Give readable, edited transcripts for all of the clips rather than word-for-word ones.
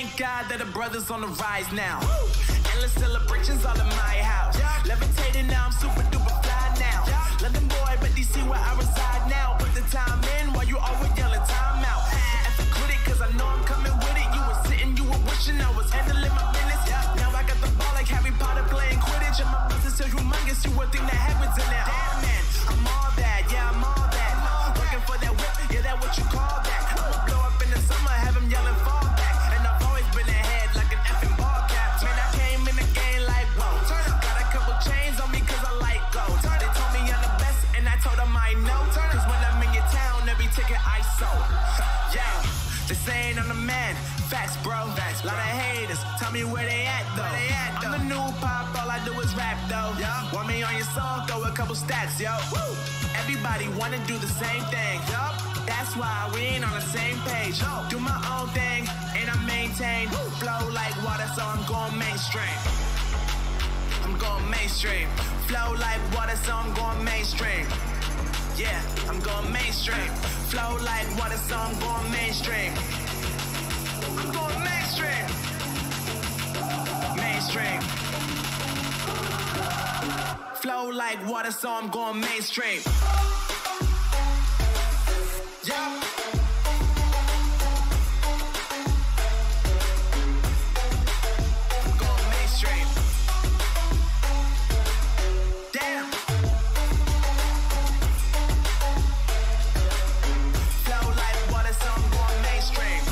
thank God that the brothers on the rise now. Endless celebrations all in my house. Levitating now, I'm super duper fly now. London boy, but DC where I reside now. Put the time in while you always yelling time out. And to quit it, cause I know I'm coming with it. You were sitting, you were wishing I was handling my business. Now I got the ball like Harry Potter playing Quidditch. And my business so humongous, you would think that happens in there. Damn man, I'm all that, yeah, I'm all that. Looking for that whip, yeah, that what you call that. I'ma blow up in the summer, have him yelling fall back. And I've always been ahead like an effing ball cap. Man, I came in the game like, whoa. Got a couple chains on me cause I like gold. They told me I'm the best and I told them I know. Cause when I'm in your town, every ticket I sold. Yeah, they saying I'm the man. Facts, bro. Lot of haters, tell me where they at though. I'm the new pop, all I do is rap though. Want me on your song, throw a couple stats, yo. Everybody wanna do the same thing. That's why we ain't on the same page. Do my own thing, and I maintain. Flow like water, so I'm going mainstream. I'm going mainstream. Flow like water, so I'm going mainstream. Yeah, I'm going mainstream. Flow like water, so I'm going mainstream. I'm going mainstream. Mainstream. Flow like water, so I'm going mainstream. Yeah. I'm going mainstream. Damn. Flow like water, so I'm going mainstream.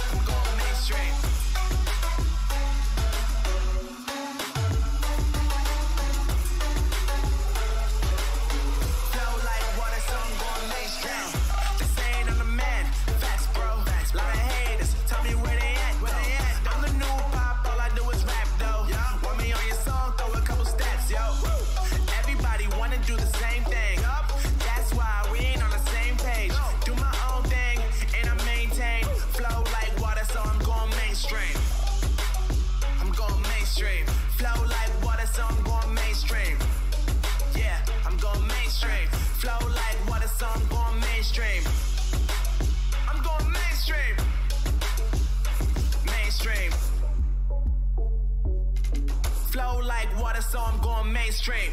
I'm going mainstream. Flow like water, so I'm going mainstream. They saying I'm the man. Facts, bro. Lot of haters, tell me where they at, though. I'm the new pop, all I do is rap, though. Want me on your song, throw a couple stats, yo. Everybody wanna do the same thing. That's why we ain't on the same page. Do my own thing, and I maintain. Flow like water, so I'm going mainstream. I'm going mainstream. Flow like water, so I'm going mainstream. Yeah, I'm going mainstream. Flow like water, so I'm going mainstream. I'm going mainstream. Mainstream. Flow like water, so I'm going mainstream.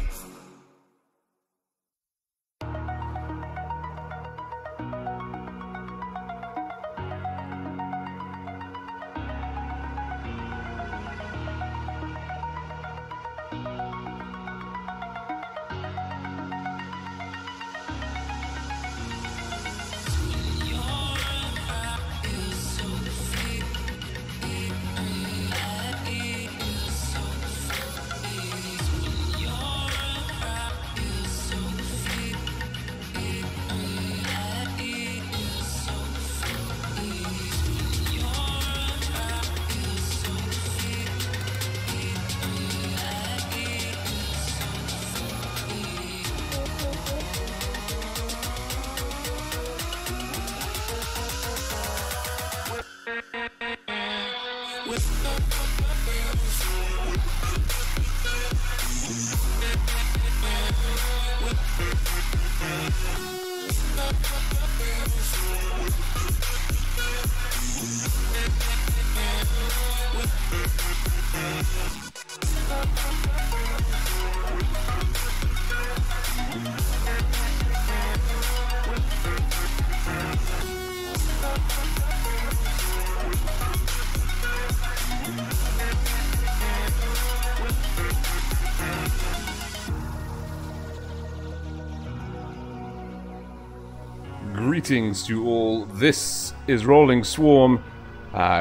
Greetings to all. This is Rolling Swarm,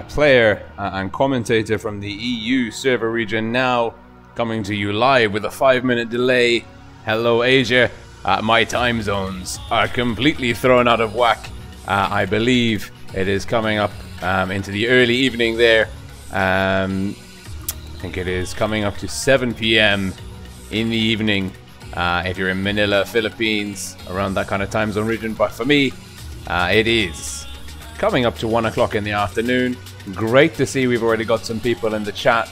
player and commentator from the EU server region, now coming to you live with a 5-minute delay. Hello Asia. My time zones are completely thrown out of whack. I believe it is coming up into the early evening there. I think it is coming up to 7 p.m. in the evening if you're in Manila, Philippines, around that kind of time zone region. But for me, it is coming up to 1 o'clock in the afternoon. Great to see we've already got some people in the chat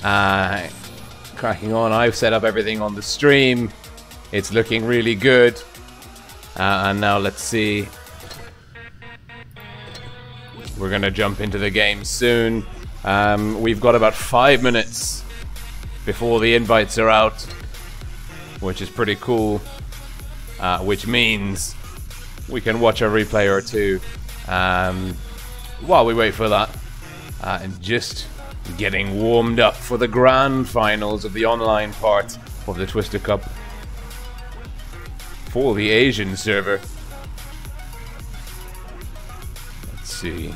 cracking on. I've set up everything on the stream. It's looking really good. And now let's see. We're going to jump into the game soon. We've got about 5 minutes before the invites are out, which is pretty cool. Which means we can watch a replay or two while we wait for that. And just getting warmed up for the grand finals of the online part of the Twister Cup for the Asian server. Let's see.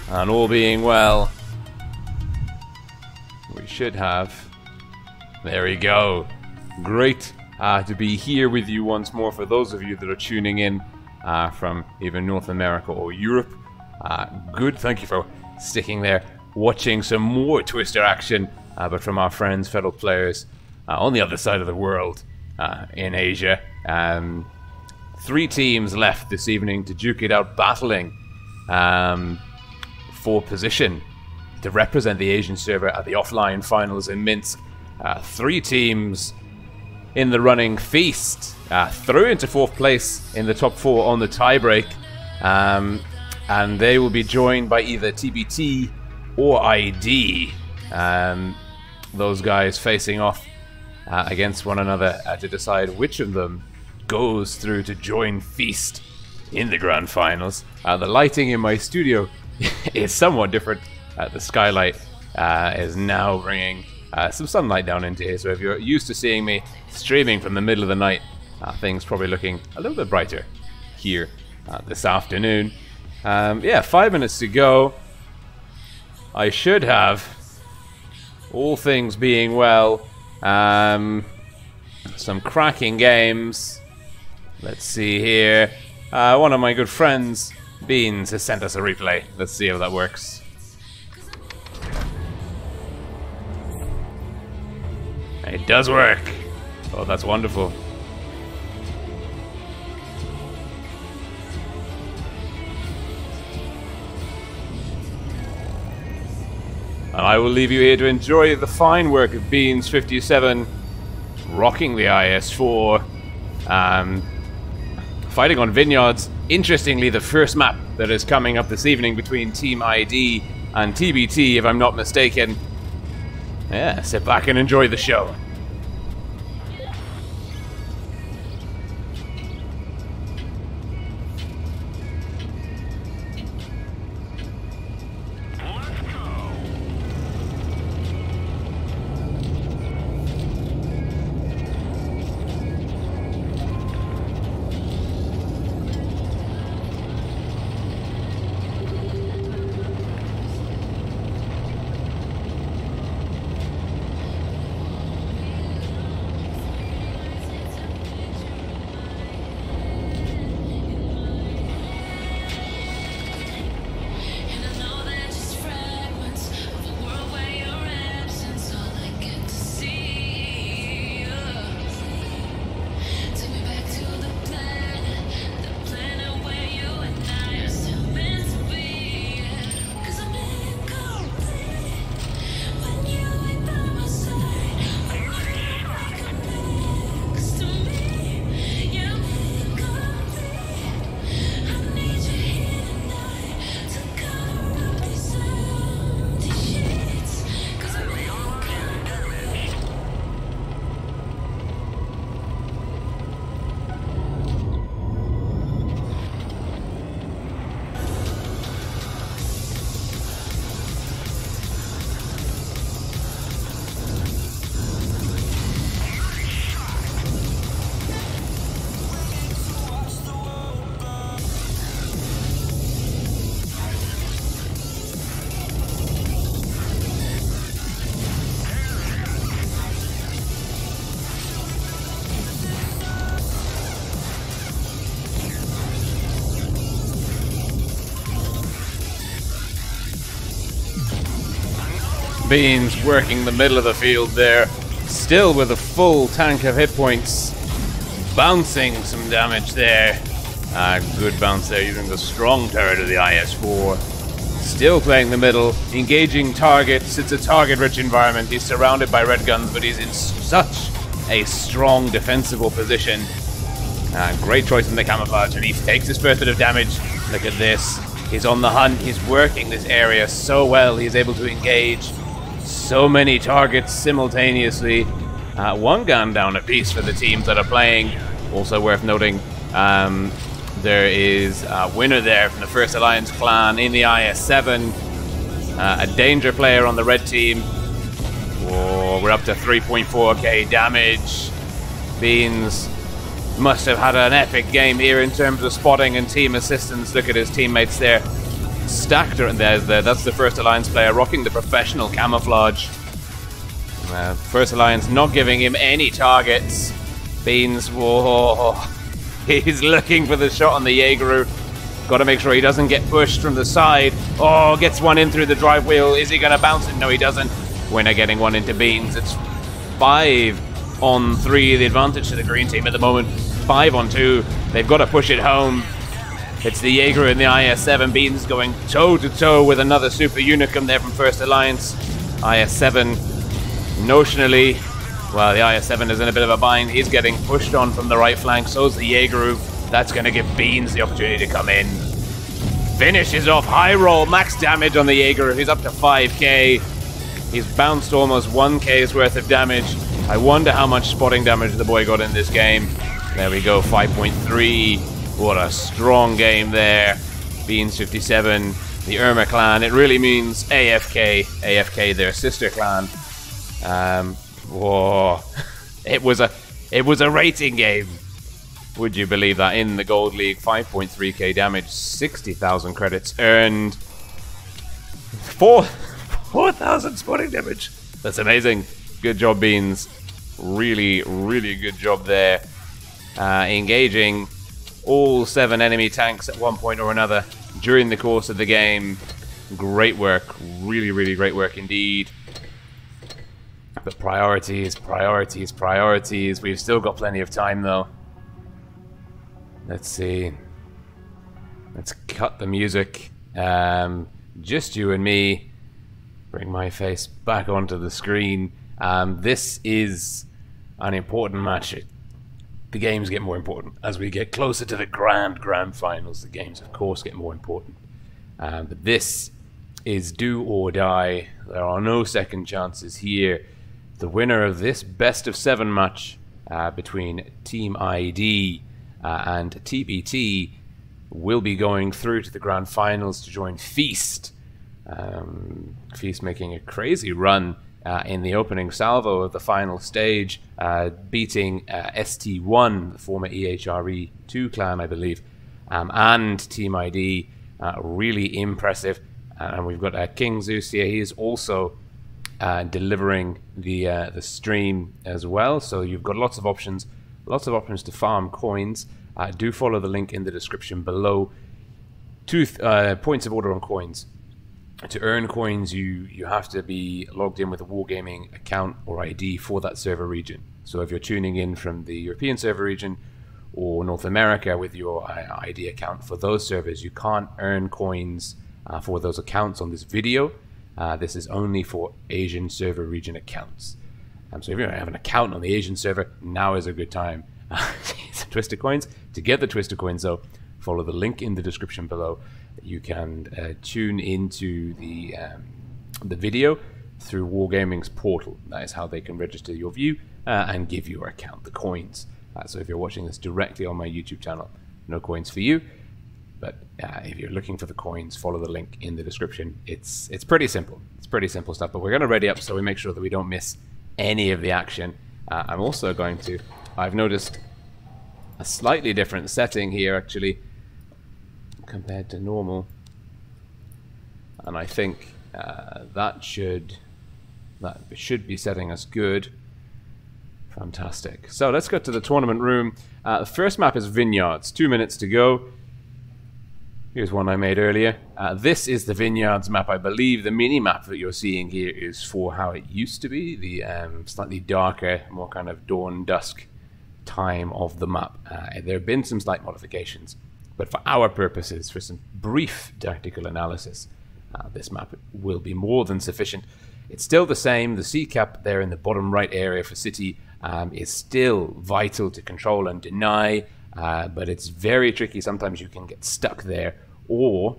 And all being well, we should have. There we go. Great to be here with you once more for those of you that are tuning in from either North America or Europe. Good, thank you for sticking there, watching some more Twister action, but from our friends, fellow players on the other side of the world in Asia. 3 teams left this evening to duke it out, battling for position to represent the Asian server at the offline finals in Minsk. 3 teams in the running. Feast through into 4th place in the top 4 on the tiebreak, and they will be joined by either TBT or ID. Those guys facing off against one another to decide which of them goes through to join Feast in the grand finals. The lighting in my studio is somewhat different. The skylight is now bringing some sunlight down into here, so if you're used to seeing me streaming from the middle of the night, things probably looking a little bit brighter here this afternoon. Yeah, 5 minutes to go. I should have, all things being well, some cracking games. Let's see here. One of my good friends, Beans, has sent us a replay. Let's see how that works. It does work. Oh, that's wonderful. And I will leave you here to enjoy the fine work of Beans57, rocking the IS-4, fighting on Vineyards. Interestingly, the first map that is coming up this evening between Team ID and TBT, if I'm not mistaken. Yeah, sit back and enjoy the show. Beans working the middle of the field there, still with a full tank of hit points, bouncing some damage there. Good bounce there using the strong turret of the IS-4. Still playing the middle, engaging targets. It's a target-rich environment. He's surrounded by red guns, but he's in such a strong defensible position. Great choice in the camouflage, and he takes his first bit of damage. Look at this. He's on the hunt. He's working this area so well. He's able to engage so many targets simultaneously. One gun down apiece for the teams that are playing. Also worth noting, there is a winner there from the First Alliance clan in the IS-7. A danger player on the red team. Oh, we're up to 3.4k damage. Beans must have had an epic game here in terms of spotting and team assistance. Look at his teammates there. Stacked around there. That's the First Alliance player rocking the professional camouflage. First Alliance not giving him any targets. Beans, whoa. He's looking for the shot on the Jaegeru. Got to make sure he doesn't get pushed from the side. Oh, gets one in through the drive wheel. Is he going to bounce it? No, he doesn't. Winner getting one into Beans. It's 5-on-3, the advantage to the green team at the moment. 5-on-2. They've got to push it home. It's the Jaeger and the IS-7. Beans going toe-to-toe with another Super Unicum there from First Alliance. IS-7 notionally, well, the IS-7 is in a bit of a bind. He's getting pushed on from the right flank. So's the Jaeger. That's going to give Beans the opportunity to come in. Finishes off high roll, max damage on the Jaeger. He's up to 5k. He's bounced almost 1k's worth of damage. I wonder how much spotting damage the boy got in this game. There we go, 5.3. What a strong game there. Beans 57, the Irma clan. It really means AFK. AFK, their sister clan. Whoa. It was a rating game. Would you believe that? In the Gold League, 5.3k damage, 60,000 credits earned. 4,000 spotting damage. That's amazing. Good job, Beans. Really, really good job there. Engaging all 7 enemy tanks at one point or another during the course of the game. Great work. Really, really great work indeed. But priorities, priorities, priorities. We've still got plenty of time, though. Let's see. Let's cut the music. Just you and me. Bring my face back onto the screen. This is an important match. The games get more important as we get closer to the grand finals. The games, of course, get more important. But this is do or die. There are no second chances here. The winner of this best of 7 match between Team ID and TBT will be going through to the grand finals to join Feast. Feast making a crazy run in the opening salvo of the final stage, beating ST1, the former EHRE2 clan, I believe, and Team ID. Really impressive. And we've got King Zeus here. He is also delivering the stream as well. So you've got lots of options to farm coins. Do follow the link in the description below. 2 points of order on coins. To earn coins, you have to be logged in with a Wargaming account or ID for that server region. So if you're tuning in from the European server region or North America with your ID account for those servers, you can't earn coins for those accounts on this video. This is only for Asian server region accounts. So if you have an account on the Asian server, now is a good time. Some Twister coins. To get the Twister coins, though, follow the link in the description below. You can tune into the video through Wargaming's portal. That is how they can register your view and give your account the coins. So if you're watching this directly on my YouTube channel, no coins for you. But if you're looking for the coins, follow the link in the description. It's pretty simple. It's pretty simple stuff. But we're going to ready up so we make sure that we don't miss any of the action. I'm also going to... I've noticed a slightly different setting here, actually, compared to normal, and I think that should be setting us good. Fantastic. So let's go to the tournament room. The first map is Vineyards. 2 minutes to go. Here's one I made earlier. This is the Vineyards map. I believe the mini map that you're seeing here is for how it used to be, the slightly darker, more kind of dawn dusk time of the map. There have been some slight modifications, but for our purposes, for some brief tactical analysis, this map will be more than sufficient. It's still the same. The C cap there in the bottom right area for City is still vital to control and deny, but it's very tricky. Sometimes you can get stuck there or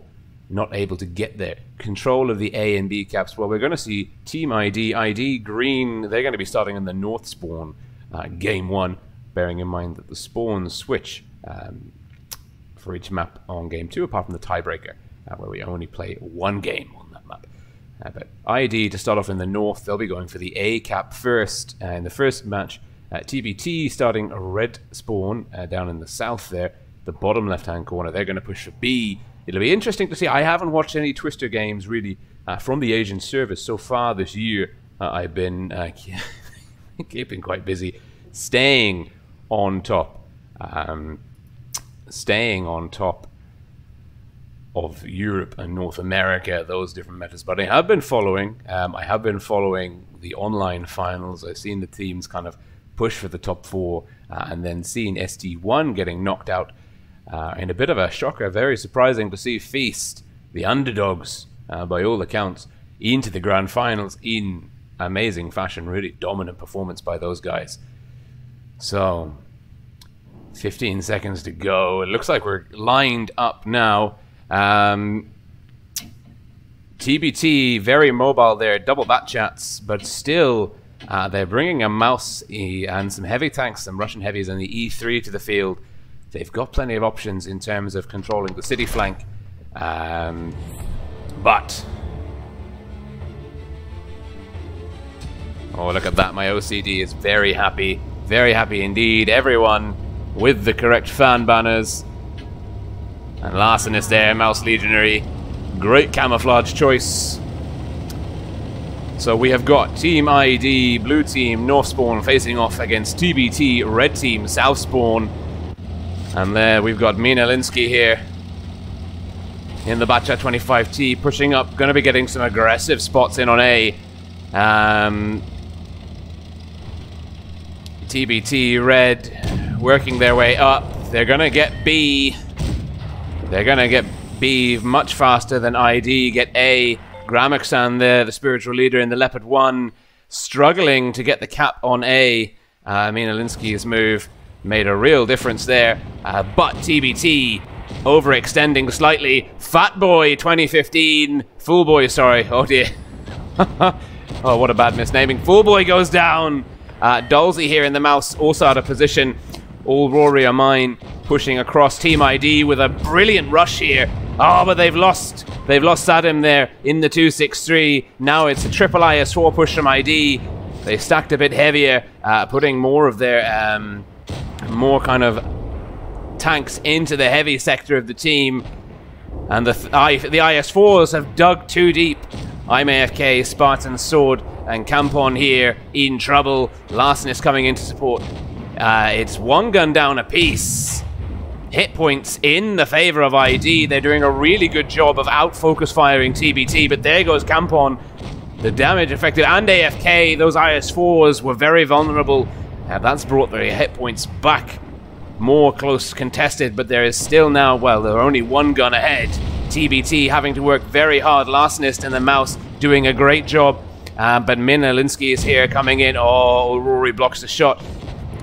not able to get there. Control of the A and B caps. Well, we're going to see Team ID green. They're going to be starting in the north spawn game 1, bearing in mind that the spawns switch for each map on game 2, apart from the tiebreaker, where we only play one game on that map. But ID to start off in the north. They'll be going for the A cap first in the first match. TBT starting a red spawn down in the south there, the bottom left-hand corner. They're going to push for B. It'll be interesting to see. I haven't watched any Twister games really from the Asian service so far this year. I've been keeping quite busy, staying on top of Europe and North America, those different metas. But I have been following. The online finals. I've seen the teams kind of push for the top 4, and then seeing ST1 getting knocked out in a bit of a shocker. Very surprising to see Faust, the underdogs by all accounts, into the grand finals in amazing fashion. Really dominant performance by those guys. So 15 seconds to go. It looks like we're lined up now. TBT very mobile there, double bat chats, but still they're bringing a mouse and some heavy tanks, some Russian heavies, and the E3 to the field. They've got plenty of options in terms of controlling the city flank, but oh, look at that. My OCD is very happy indeed. Everyone with the correct fan banners. And Larsen is there, Mouse Legionary. Great camouflage choice. So we have got Team ID, blue team, north spawn, facing off against TBT, red team, south spawn. And there we've got Minalinski here in the Batcha 25T, pushing up, going to be getting some aggressive spots in on A. TBT, red, working their way up. They're going to get B. They're going to get B much faster than ID, get A. Gramexan there, the spiritual leader in the Leopard 1, struggling to get the cap on A. Minalinski's move made a real difference there. But TBT overextending slightly. Fat Boy 2015. Fool Boy, sorry. Oh dear. Oh, what a bad misnaming. Fool Boy goes down. Dolzy here in the mouse, also out of position. All Rory are mine, pushing across Team ID with a brilliant rush here. Oh, but they've lost Sadim there in the 263. Now it's a triple IS4 push from ID. They stacked a bit heavier, putting more of their more kind of tanks into the heavy sector of the team. And the IS4s have dug too deep. I'm AFK, Spartan Sword, and Campon here in trouble. Larsen is coming into support. It's one gun down apiece. Hit points in the favor of ID. They're doing a really good job of out-focus firing TBT, but there goes Campon. The damage affected, and AFK. Those IS4s were very vulnerable. That's brought their hit points back. More close contested, but there is still now, well, there are only one gun ahead. TBT having to work very hard. Larsenist and the mouse doing a great job. But Minalinski is here coming in. Oh, Rory blocks the shot.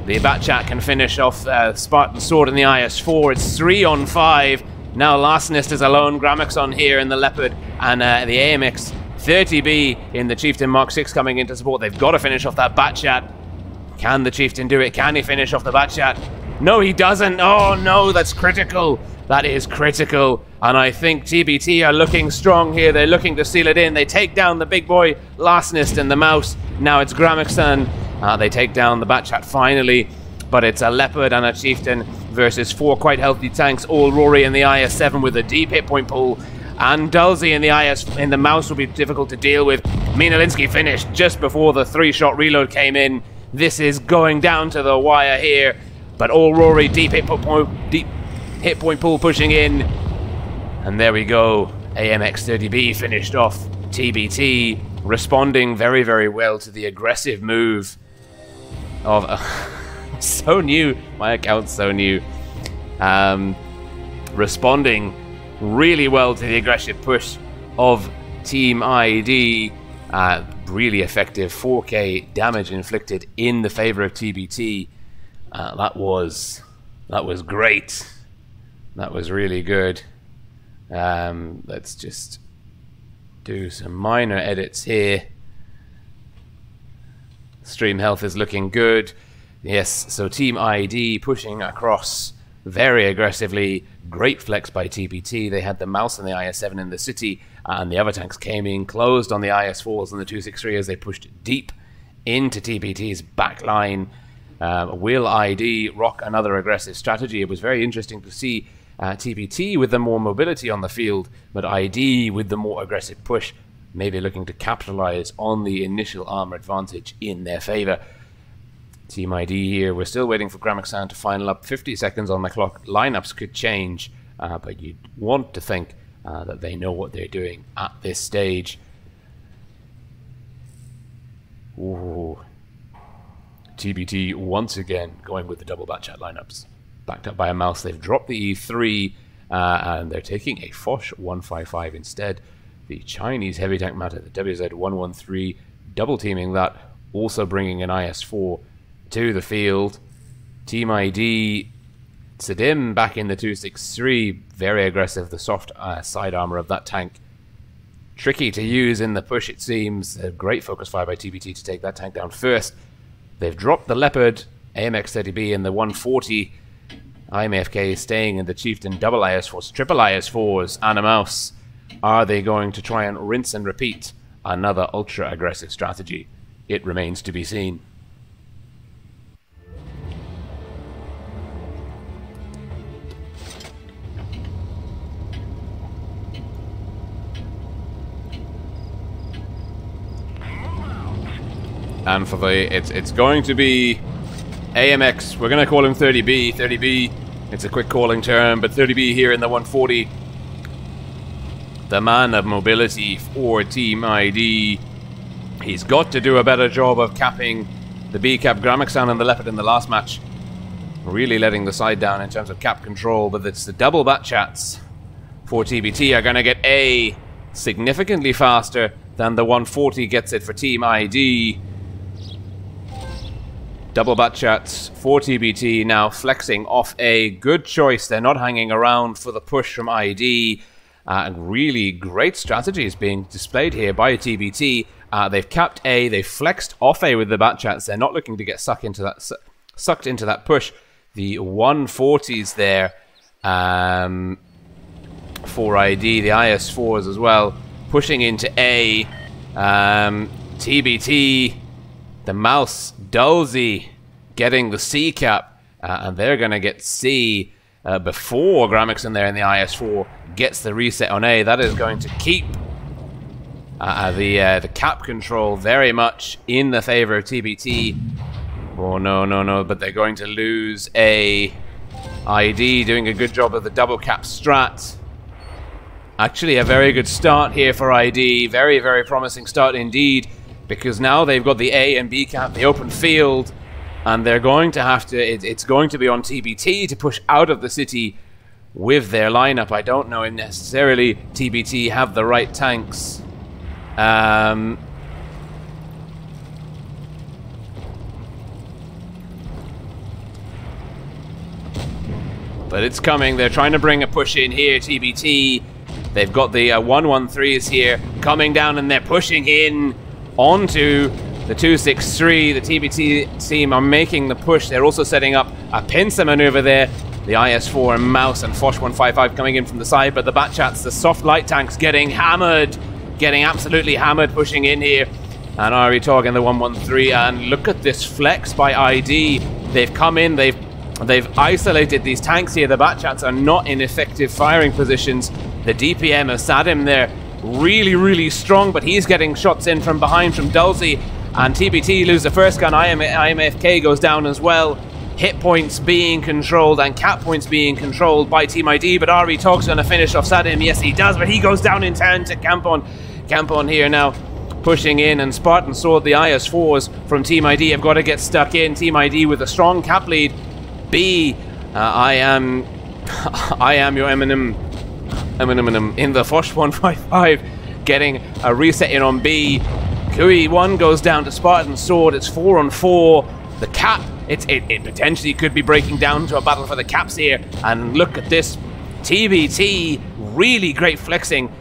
The Batchat can finish off Spartan Sword and the IS4. It's 3 on 5. Now Larsenist is alone. Gramexon here in the Leopard. And the AMX 30B in the Chieftain Mark 6 coming into support. They've got to finish off that Batchat. Can the Chieftain do it? Can he finish off the Batchat? No, he doesn't. Oh, no, that's critical. That is critical. And I think TBT are looking strong here. They're looking to seal it in. They take down the big boy, Larsenist, and the mouse. Now it's Gramexon. They take down the Batchat finally. But it's a Leopard and a Chieftain versus 4 quite healthy tanks. All Rory in the IS-7 with a deep hit point pool. And Dulzy in the mouse will be difficult to deal with. Minalinski finished just before the 3-shot reload came in. This is going down to the wire here. But all Rory, deep hit point pool pushing in. And there we go. AMX-30B finished off. TBT responding very, very well to the aggressive move of... so new. My account's so new. Responding really well to the aggressive push of Team ID, really effective 4k damage inflicted in the favor of TBT. That was great. That was really good. Let's just do some minor edits here. Stream health is looking good. Yes, so Team ID pushing across very aggressively. Great flex by TBT. They had the Mouse and the IS-7 in the city, and the other tanks came in, closed on the IS-4s and the 263 as they pushed deep into TBT's backline. Will ID rock another aggressive strategy? It was very interesting to see TBT with the more mobility on the field, but ID with the more aggressive push, maybe looking to capitalize on the initial armor advantage in their favor. Team ID here, we're still waiting for Gramexan to final up. 50 seconds on the clock. Lineups could change, but you'd want to think that they know what they're doing at this stage. Ooh. TBT once again going with the double batchat lineups. Backed up by a Mouse, they've dropped the E3 and they're taking a Foch 155 instead. The Chinese heavy tank matter, the WZ113, double teaming that, also bringing an IS-4 to the field. Team ID, Sadim back in the 263, very aggressive, the soft side armor of that tank. Tricky to use in the push, it seems. A great focus fire by TBT to take that tank down first. They've dropped the Leopard, AMX-30B in the 140. IMFK staying in the Chieftain, double IS-4s, triple IS-4s, and a Mouse. Are they going to try and rinse and repeat another ultra-aggressive strategy? It remains to be seen. And for the, it's going to be AMX, we're going to call him 30B. 30B, it's a quick calling term, but 30B here in the 140. The man of mobility for Team ID. He's got to do a better job of capping the B-cap. Gramexan and the Leopard in the last match, really letting the side down in terms of cap control, but it's the double batchats for TBT are going to get A significantly faster than the 140 gets it for Team ID. Double batchats for TBT now flexing off A. Good choice. They're not hanging around for the push from ID. Really great strategies being displayed here by TBT. They've capped A. They've flexed off A with the batchats. They're not looking to get sucked into that push. The 140s there for ID. The IS-4s as well pushing into A. TBT. The Mouse, Dulzy getting the C cap, and they're going to get C before Gramexan there in the IS-4 gets the reset on A. That is going to keep the cap control very much in the favor of TBT. Oh, no, but they're going to lose A. ID doing a good job of the double cap strat. Actually, a very good start here for ID. Very, very promising start indeed, because now they've got the A and B cap, the open field, and they're going to have to, it's going to be on TBT to push out of the city with their lineup. I don't know if necessarily TBT have the right tanks. But it's coming. They're trying to bring a push in here, TBT. They've got the 113s here coming down, and they're pushing in onto the 263. The TBT team are making the push. They're also setting up a pincer maneuver there. The IS-4 and Mouse and Foch 155 coming in from the side, but the batchats, the soft light tanks getting hammered, getting absolutely hammered, pushing in here. And Ari Tog in the 113, and look at this flex by ID. They've come in, they've isolated these tanks here. The batchats are not in effective firing positions. The DPM of Sadim there, really, really strong, but he's getting shots in from behind from Dulzy, and TBT lose the first gun. IMFK goes down as well. Hit points being controlled and cap points being controlled by Team ID, but Ari Tog's going to finish off Sadim. Yes, he does, but he goes down in turn to Campon. Campon here now pushing in, and Spartan Sword, the IS-4s from Team ID have got to get stuck in. Team ID with a strong cap lead. B, I am your Eminem in the Foch 155. getting a reset in on B. Kui 1 goes down to Spartan Sword. It's 4 on 4. The cap, it potentially could be breaking down to a battle for the caps here. And look at this. TBT, really great flexing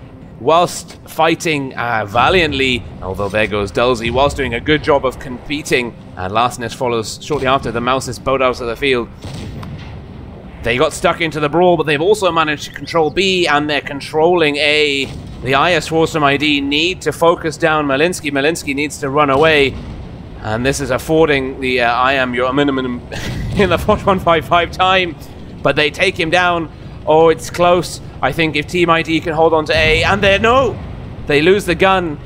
whilst fighting valiantly. Although there goes Dulzy, whilst doing a good job of competing. And Larseness follows shortly after. The Mouses boat out of the field. They got stuck into the brawl, but they've also managed to control B, and they're controlling A. The IS Force from ID need to focus down Malinsky. Malinsky needs to run away. And this is affording the I am your minimum in the 4155 time. But they take him down. Oh, it's close. I think if Team ID can hold on to A, and no! They lose the gun.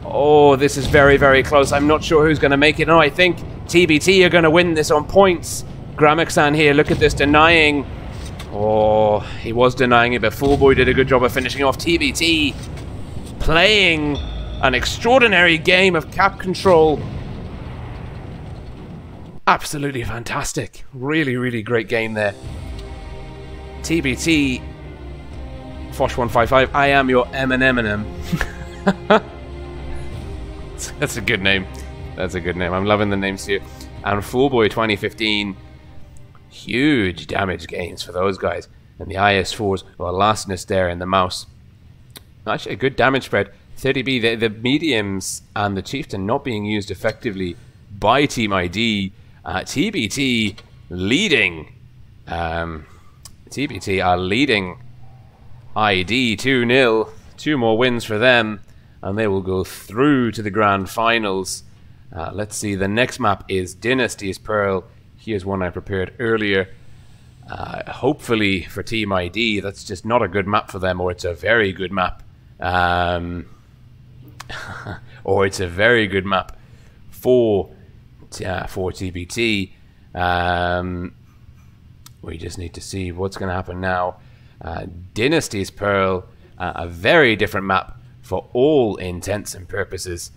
Oh, this is very, very close. I'm not sure who's going to make it. No, I think TBT are going to win this on points. Gramexan here, look at this, denying. Oh, he was denying it, but Foolboy did a good job of finishing off. TBT playing an extraordinary game of cap control. Absolutely fantastic. Really, really great game there. TBT, Fosh155, I am your M&M. That's a good name. That's a good name. I'm loving the names here. And Foolboy 2015. Huge damage gains for those guys. And the IS4s, well, Larseness there in the mouse. Actually, a good damage spread. 30B, the mediums and the Chieftain not being used effectively by Team ID. TBT leading. TBT are leading ID 2-0. 2 more wins for them. And they will go through to the grand finals. Let's see, the next map is Dynasty's Pearl. Here's one I prepared earlier. Hopefully for Team ID, that's just not a good map for them, or it's a very good map. Or it's a very good map for TBT. We just need to see what's going to happen now. Dynasty's Pearl, a very different map for all intents and purposes.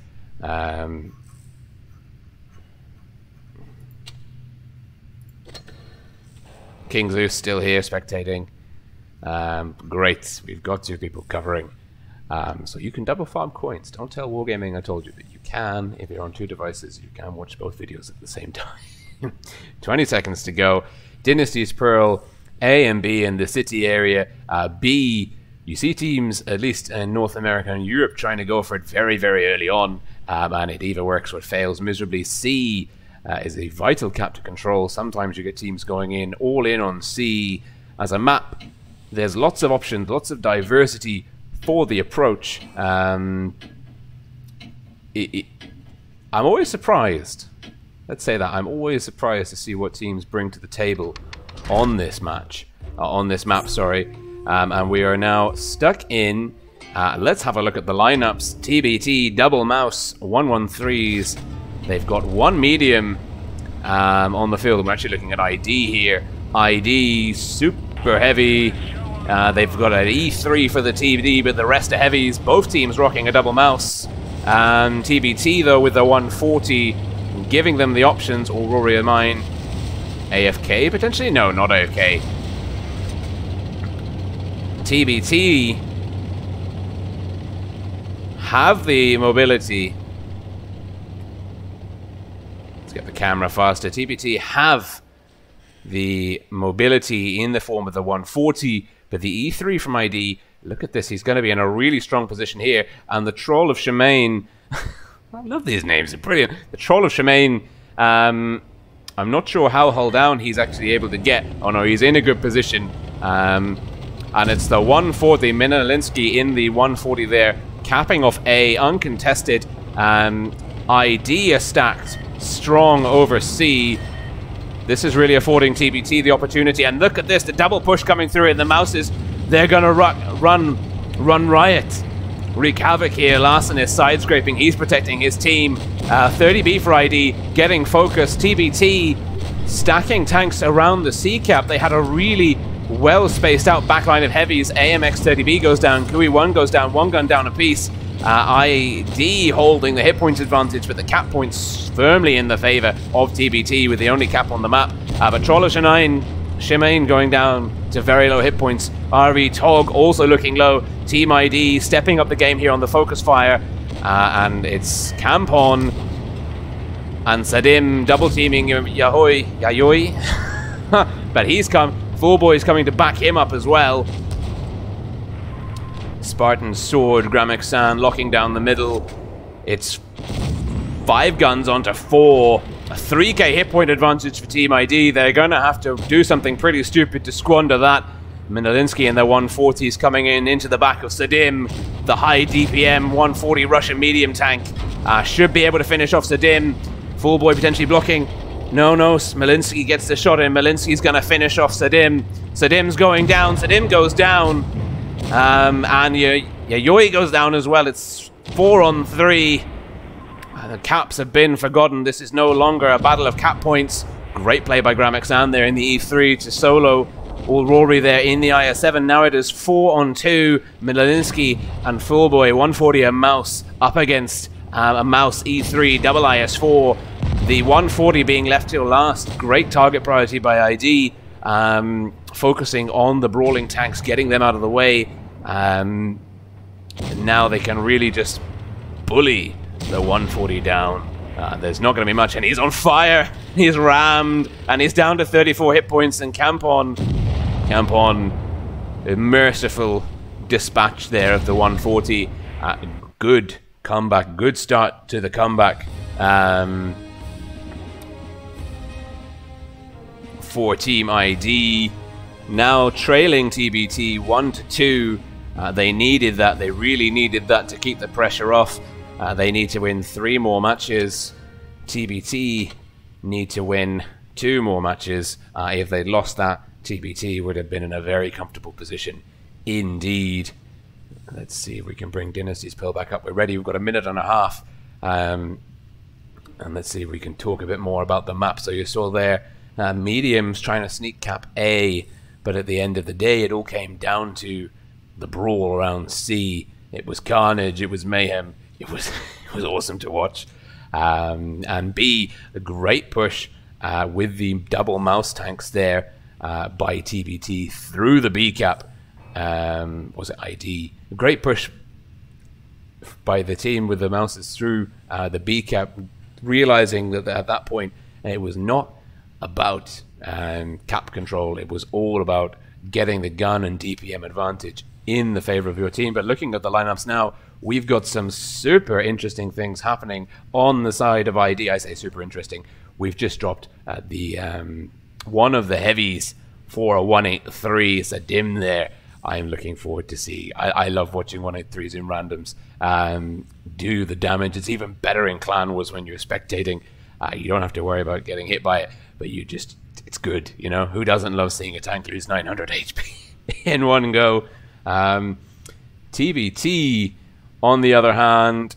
King Zeus still here spectating. Great, we've got 2 people covering. So you can double farm coins. Don't tell Wargaming I told you, but you can. If you're on 2 devices, you can watch both videos at the same time. 20 seconds to go. Dynasty's Pearl, A and B in the city area. B, you see teams, at least in North America and Europe, trying to go for it very, very early on. And it either works or it fails miserably. C is a vital cap to control. Sometimes you get teams going in all in on C. As a map, there's lots of options, lots of diversity for the approach. I'm always surprised. Let's say that. I'm always surprised to see what teams bring to the table on this match. On this map, sorry. And we are now stuck in... let's have a look at the lineups. TBT, double mouse, 113s. They've got 1 medium on the field. We're actually looking at ID here. ID, super heavy. They've got an E3 for the TBD, but the rest are heavies. Both teams rocking a double mouse. TBT, though, with the 140, giving them the options. Aurora Mine. AFK, potentially? No, not AFK. TBT have the mobility. Let's get the camera faster. TBT have the mobility in the form of the 140, but the E3 from ID, look at this, he's going to be in a really strong position here. And the Troll of Shemaine, I love these names, they're brilliant. The Troll of Shemaine, I'm not sure how hull down he's actually able to get. Oh no, he's in a good position. And it's the 140, Minalinsky in the 140 there, capping off A, uncontested. ID is stacked strong over C. This is really affording TBT the opportunity. And look at this, the double push coming through it. The Mouses, they're going to run riot. Wreak havoc here. Larsen is side scraping. He's protecting his team. 30B for ID, getting focused. TBT stacking tanks around the C cap. They had a really well spaced out backline of heavies. AMX 30B goes down. Kui 1 goes down. 1 gun down apiece. ID holding the hit points advantage, but the cap points firmly in the favor of TBT with the only cap on the map. But Troll of Shemaine going down to very low hit points. RV Tog also looking low. Team ID stepping up the game here on the focus fire. And it's Campon and Sadim double teaming Yayoi. But he's come. Fullboy's coming to back him up as well. Spartan's sword, Gramexan locking down the middle. It's 5 guns onto 4. A 3k hit point advantage for Team ID. They're going to have to do something pretty stupid to squander that. Minolinsky and their 140s coming into the back of Sadim. The high DPM 140 Russian medium tank should be able to finish off Sadim. Fullboy potentially blocking. No, Malinsky gets the shot in. Malinsky's going to finish off Sadim. Sadim's going down. Sadim goes down. And Yayoi goes down as well. It's 4 on 3. The caps have been forgotten. This is no longer a battle of cap points. Great play by Gramexan there in the E3 to solo all Rory there in the IS-7. Now it is 4 on 2. Milolinsky and Fullboy, 140 a mouse up against a mouse E3, double IS-4. The 140 being left till last. Great target priority by ID. Focusing on the brawling tanks, getting them out of the way. And now they can really just bully the 140 down. There's not going to be much, and he's on fire. He's rammed, and he's down to 34 hit points. And Campon, a merciful dispatch there of the 140. Good comeback, good start to the comeback for Team ID. Now trailing TBT 1-2. They needed that. They really needed that to keep the pressure off. They need to win 3 more matches. TBT need to win 2 more matches. If they'd lost that, TBT would have been in a very comfortable position indeed. Let's see if we can bring Dynasty's pill back up. We're ready. We've got a minute and a half. And let's see if we can talk a bit more about the map. So you saw there, mediums trying to sneak cap A, but at the end of the day, it all came down to the brawl around C. It was carnage. It was mayhem. It was awesome to watch. And B, a great push with the double mouse tanks there by TBT through the B cap. Was it ID? A great push by the team with the mouses through the B cap, realizing that at that point it was not about cap control. It was all about getting the gun and DPM advantage in the favor of your team. But looking at the lineups now, we've got some super interesting things happening on the side of ID. I say super interesting. We've just dropped the one of the heavies for a 183. It's a dim there. I'm looking forward to see. I love watching 183s in randoms do the damage. It's even better in Clan Wars when you're spectating. You don't have to worry about getting hit by it, but you just, it's good, you know? Who doesn't love seeing a tank lose 900 HP in one go? TBT, on the other hand,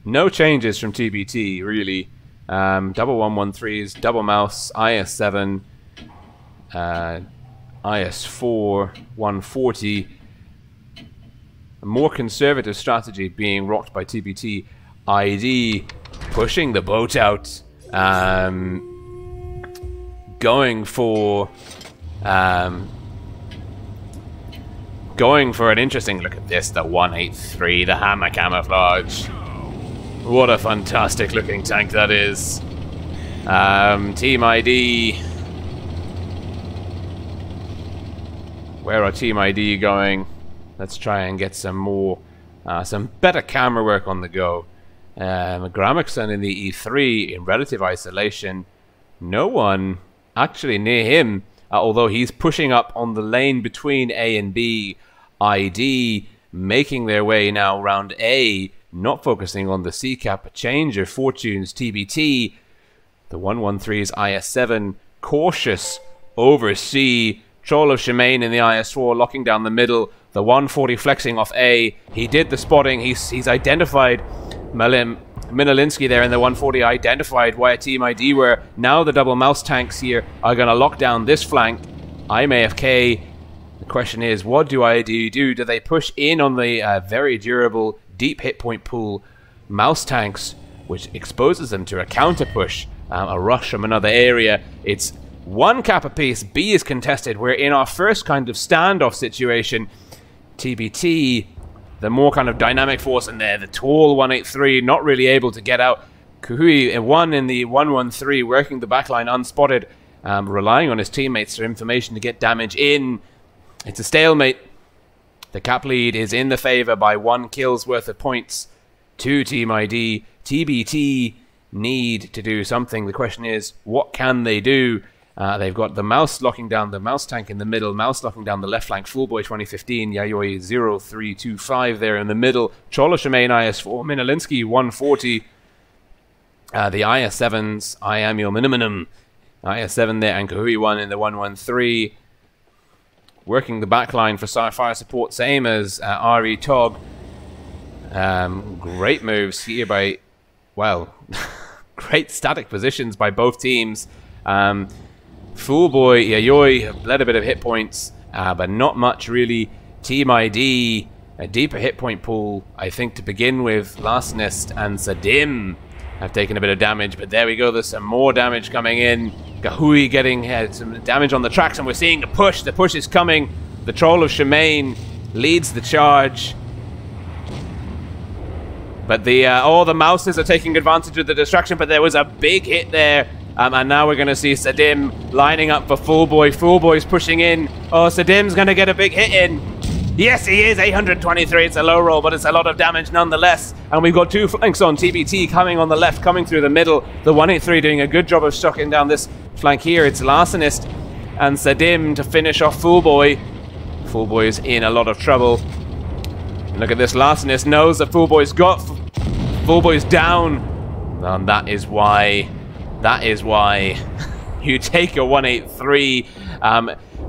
no changes from TBT, really. Double 113s, double mouse, IS-7, IS-4, 140. A more conservative strategy being rocked by TBT. ID pushing the boat out, going for an interesting look at this. The 183, the hammer camouflage. What a fantastic looking tank that is. Team ID. Where are Team ID going? Let's try and get some more, some better camera work on the go. Gramexan in the E3 in relative isolation. No one actually near him, although he's pushing up on the lane between A and B. ID making their way now round A, not focusing on the C cap. A change of fortunes. TBT, the 113's IS-7, cautious over C. Troll of Shemaine in the IS-4 locking down the middle. The 140 flexing off A. He did the spotting. He's identified Minolinsky there in the 140, identified where Team ID were. Now the double mouse tanks here are going to lock down this flank. I'm AFK. The question is, what do ID do? Do they push in on the very durable deep hit point pool mouse tanks, which exposes them to a counter push, a rush from another area? It's 1 cap apiece. B is contested. We're in our first kind of standoff situation. TBT, the more kind of dynamic force in there. The tall 183, not really able to get out. Kuhui, one in the 113, working the backline unspotted, relying on his teammates for information to get damage in. It's a stalemate. The cap lead is in the favor by 1 kill's worth of points to Team ID. TBT need to do something. The question is, what can they do? They've got the Mouse locking down the Mouse tank in the middle, Mouse locking down the left flank, Foolboy 2015, Yayoi 0325 there in the middle, Cholo Shemaine IS4, Minalinsky 140, the IS7s, I am your minimum, IS7 there, and Kahui 1 in the 113, working the backline for fire support, same as RE Tog. Great moves here by, well, great static positions by both teams. Foolboy, Yayoi have led a bit of hit points, but not much really. Team ID, a deeper hit point pool, I think, to begin with. Larcenist and Sadim have taken a bit of damage, but there we go. There's some more damage coming in. Gahui getting some damage on the tracks, and we're seeing the push. The push is coming. The Troll of Shemaine leads the charge. But all the Mouses are taking advantage of the distraction, but there was a big hit there. And now we're going to see Sadim lining up for Foolboy. Foolboy's pushing in. Oh, Sadim's going to get a big hit in. Yes, he is. 823. It's a low roll, but it's a lot of damage nonetheless. And we've got 2 flanks on. TBT coming on the left, coming through the middle. The 183 doing a good job of shocking down this flank here. It's Larcenist and Sadim to finish off Foolboy. Foolboy's in a lot of trouble. Look at this. Larcenist knows that Foolboy's got. Foolboy's down. And that is why you take a 183.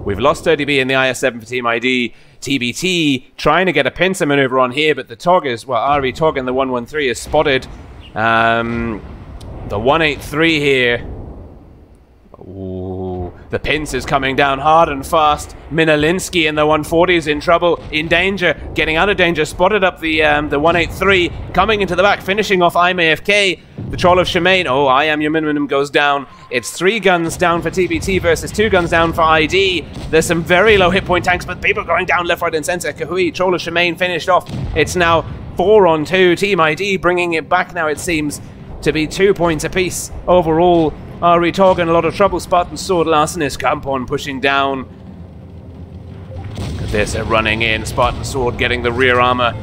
We've lost 30B in the IS-7 for Team ID. TBT trying to get a pincer maneuver on here, but the Tog is, well, RE Tog in the 113 is spotted. The 183 here. Ooh, the pincer is coming down hard and fast. Minalinsky in the 140 is in trouble, in danger, getting out of danger, spotted up the 183, coming into the back, finishing off I'm AFK. The Troll of Shemaine, oh, I am your minimum, goes down. It's 3 guns down for TBT versus 2 guns down for ID. There's some very low hit point tanks, but people going down left, right, and center. Kahui, Troll of Shemaine finished off. It's now 4 on 2. Team ID bringing it back now, it seems, to be 2 points apiece. Overall, RE Tog in a lot of trouble. Spartan Sword, Larcenist, Campon pushing down. There's a running in. Spartan Sword getting the rear armor,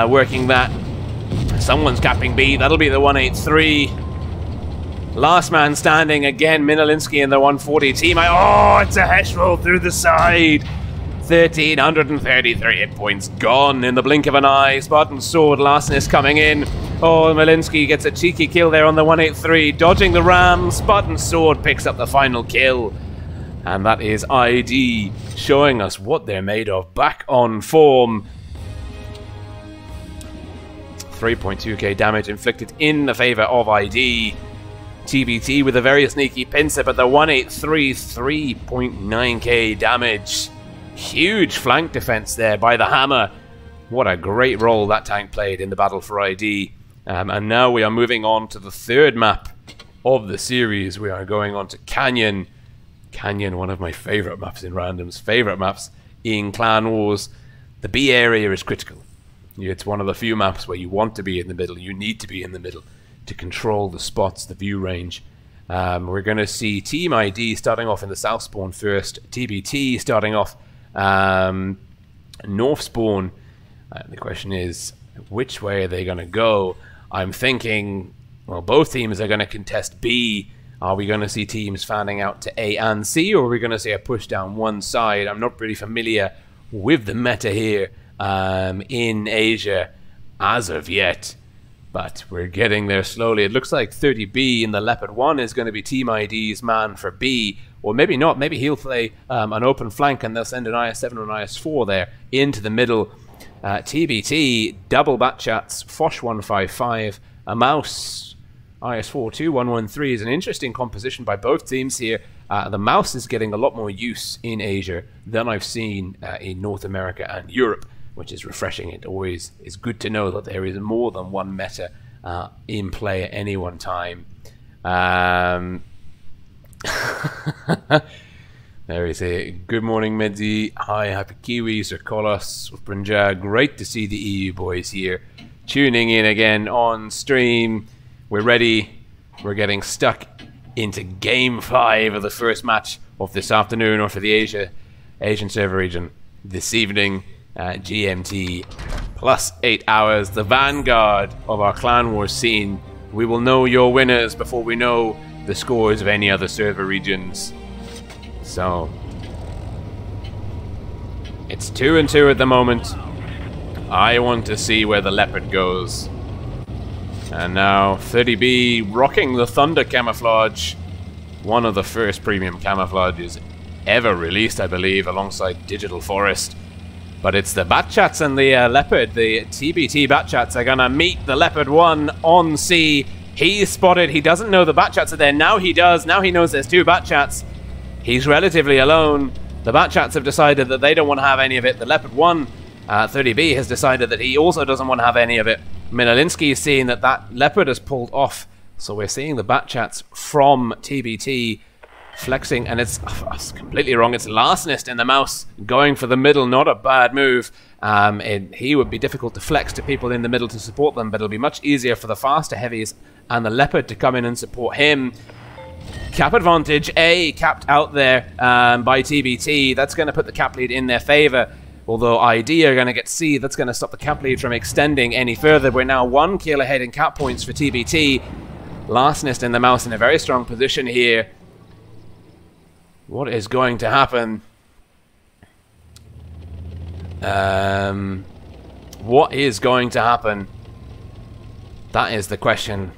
working that. Someone's capping B. That'll be the 183. Last man standing again. Minalinsky in the 140 team. Oh, it's a hesh roll through the side. 1,333 hit points gone in the blink of an eye. Spartan Sword, Larcenist coming in. Oh, Malinsky gets a cheeky kill there on the 183. Dodging the ram. Spartan Sword picks up the final kill. And that is ID showing us what they're made of. Back on form. 3.2k damage inflicted in the favor of ID. TBT with a very sneaky pincer, but the 183, 3.9k damage. Huge flank defense there by the hammer. What a great role that tank played in the battle for ID. And now we are moving on to the 3rd map of the series. We are going on to Canyon. Canyon, one of my favorite maps in randoms, favorite maps in Clan Wars. The B area is critical. It's one of the few maps where you want to be in the middle. You need to be in the middle to control the spots, the view range. We're going to see Team ID starting off in the south spawn first. TBT starting off north spawn. The question is, which way are they going to go? I'm thinking, well, both teams are going to contest B. Are we going to see teams fanning out to A and C, or are we going to see a push down one side? I'm not really familiar with the meta here in Asia as of yet, but we're getting there slowly. It looks like 30B in the Leopard 1 is going to be Team ID's man for B, or maybe not. Maybe he'll play an open flank and they'll send an IS-7 or an IS-4 there into the middle. TBT, double bat chats, Fosh 155, a Mouse, IS-4 2113 is an interesting composition by both teams here. The Mouse is getting a lot more use in Asia than I've seen in North America and Europe, which is refreshing. It always is good to know that there is more than one meta in play at any one time. There we say, good morning Medzi, hi happy Kiwi, Sir Kolos, Brinja, great to see the EU boys here. Tuning in again on stream, we're ready, we're getting stuck into Game 5 of the first match of this afternoon, or for the Asian server region this evening, GMT, plus 8 hours, the vanguard of our Clan Wars scene. We will know your winners before we know the scores of any other server regions. So, it's 2-2 at the moment. I want to see where the Leopard goes. And now 30B rocking the Thunder camouflage. One of the first premium camouflages ever released, I believe, alongside Digital Forest. But it's the Batchats and the Leopard. The TBT Batchats are gonna meet the Leopard 1 on sea. He's spotted. He doesn't know the Batchats are there. Now he does. Now he knows there's 2 Batchats. He's relatively alone. The Batchats have decided that they don't want to have any of it. The Leopard 1, 30B, has decided that he also doesn't want to have any of it. Minolinsky is seeing that that Leopard has pulled off. So we're seeing the Batchats from TBT flexing, and it's completely wrong. It's Lastnest in the mouse going for the middle. Not a bad move. He would be difficult to flex to people in the middle to support them, but it'll be much easier for the faster heavies and the Leopard to come in and support him. Cap advantage, capped out there by TBT. That's going to put the cap lead in their favor. Although ID are going to get C, that's going to stop the cap lead from extending any further. We're now 1 kill ahead in cap points for TBT. Lastnest in the mouse in a very strong position here. What is going to happen? What is going to happen? That is the question.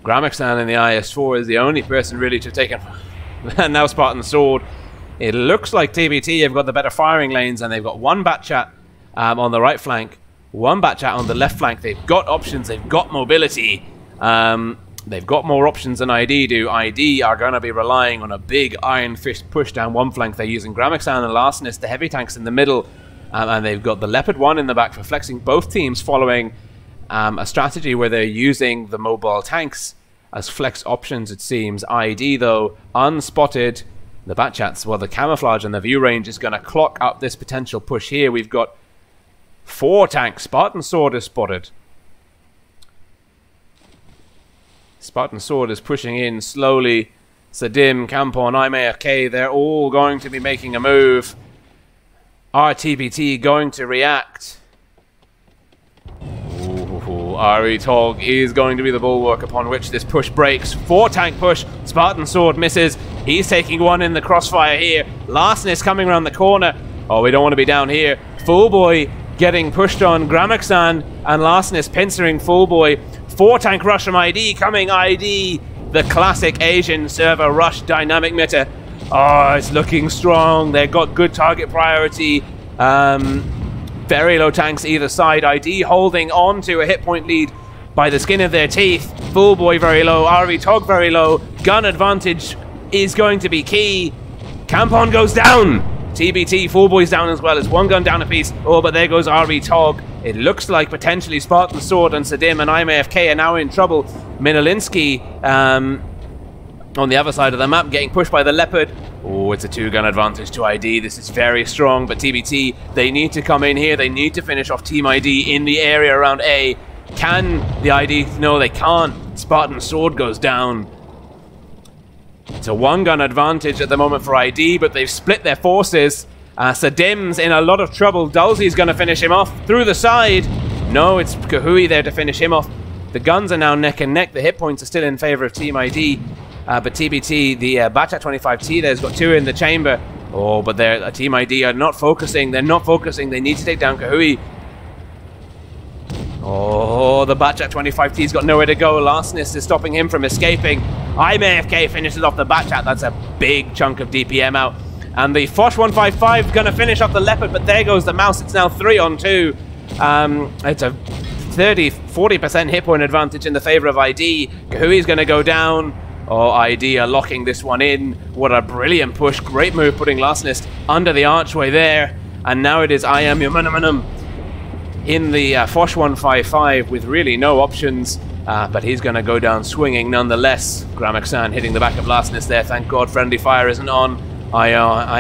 Gramixan in the IS-4 is the only person really to take it. And now Spartan Sword. It looks like TBT have got the better firing lanes, and they've got 1 Batchat on the right flank, 1 Batchat on the left flank. They've got options, they've got mobility. They've got more options than ID do. ID are going to be relying on a big Iron Fist push down one flank. They're using Gramixan and Lastnest, the heavy tanks in the middle, and they've got the Leopard 1 in the back for flexing. Both teams following a strategy where they're using the mobile tanks as flex options, it seems. ID, though, unspotted. The Batchats, well, the camouflage and the view range is going to clock up this potential push here. We've got 4 tanks. Spartan Sword is spotted. Spartan Sword is pushing in slowly. Sadim, Campon, IMAFK, they're all going to be making a move. RTBT going to react. Ari Tog is going to be the bulwark upon which this push breaks. 4 tank push. Spartan Sword misses. He's taking 1 in the crossfire here. Lastness coming around the corner. Oh, we don't want to be down here. Fullboy getting pushed on. Gramixan and Lastness pincering Fullboy. 4 tank rush from ID coming. ID, the classic Asian server rush dynamic meta. Oh, it's looking strong. They've got good target priority. Very low tanks either side. ID holding on to a hit point lead by the skin of their teeth. Fullboy very low. RV Tog very low. Gun advantage is going to be key. Campon goes down. TBT, Fullboy's down as well. It's 1 gun down a piece. Oh, but there goes RV Tog. It looks like potentially Spartan Sword and Sadim and IMAFK are now in trouble. Minolinsky on the other side of the map getting pushed by the Leopard. Oh, it's a 2-gun advantage to ID. This is very strong, but TBT, they need to come in here. They need to finish off Team ID in the area around A. Can the ID? No, they can't. Spartan Sword goes down. It's a 1-gun advantage at the moment for ID, but they've split their forces. Sadim's in a lot of trouble. Dulzy's going to finish him off through the side. No, it's Kahui there to finish him off. The guns are now neck and neck. The hit points are still in favor of Team ID. But TBT, the Batchat 25T there's got 2 in the chamber. Oh, but they're Team ID are not focusing. They're not focusing. They need to take down Kahui. Oh, the Batchat 25T's got nowhere to go. Lastness is stopping him from escaping. IMAFK finishes off the Batchat. That's a big chunk of DPM out. And the Foch 155 going to finish off the Leopard, but there goes the mouse. It's now 3 on 2. It's a 30-40% hit point advantage in the favor of ID. Kahui's going to go down. Oh, ID are locking this one in. What a brilliant push. Great move putting Lastness under the archway there. And now it is I am Yamanum in the Foch 155 with really no options. But he's going to go down swinging nonetheless. Gramixan hitting the back of Lastness there. Thank God friendly fire isn't on. I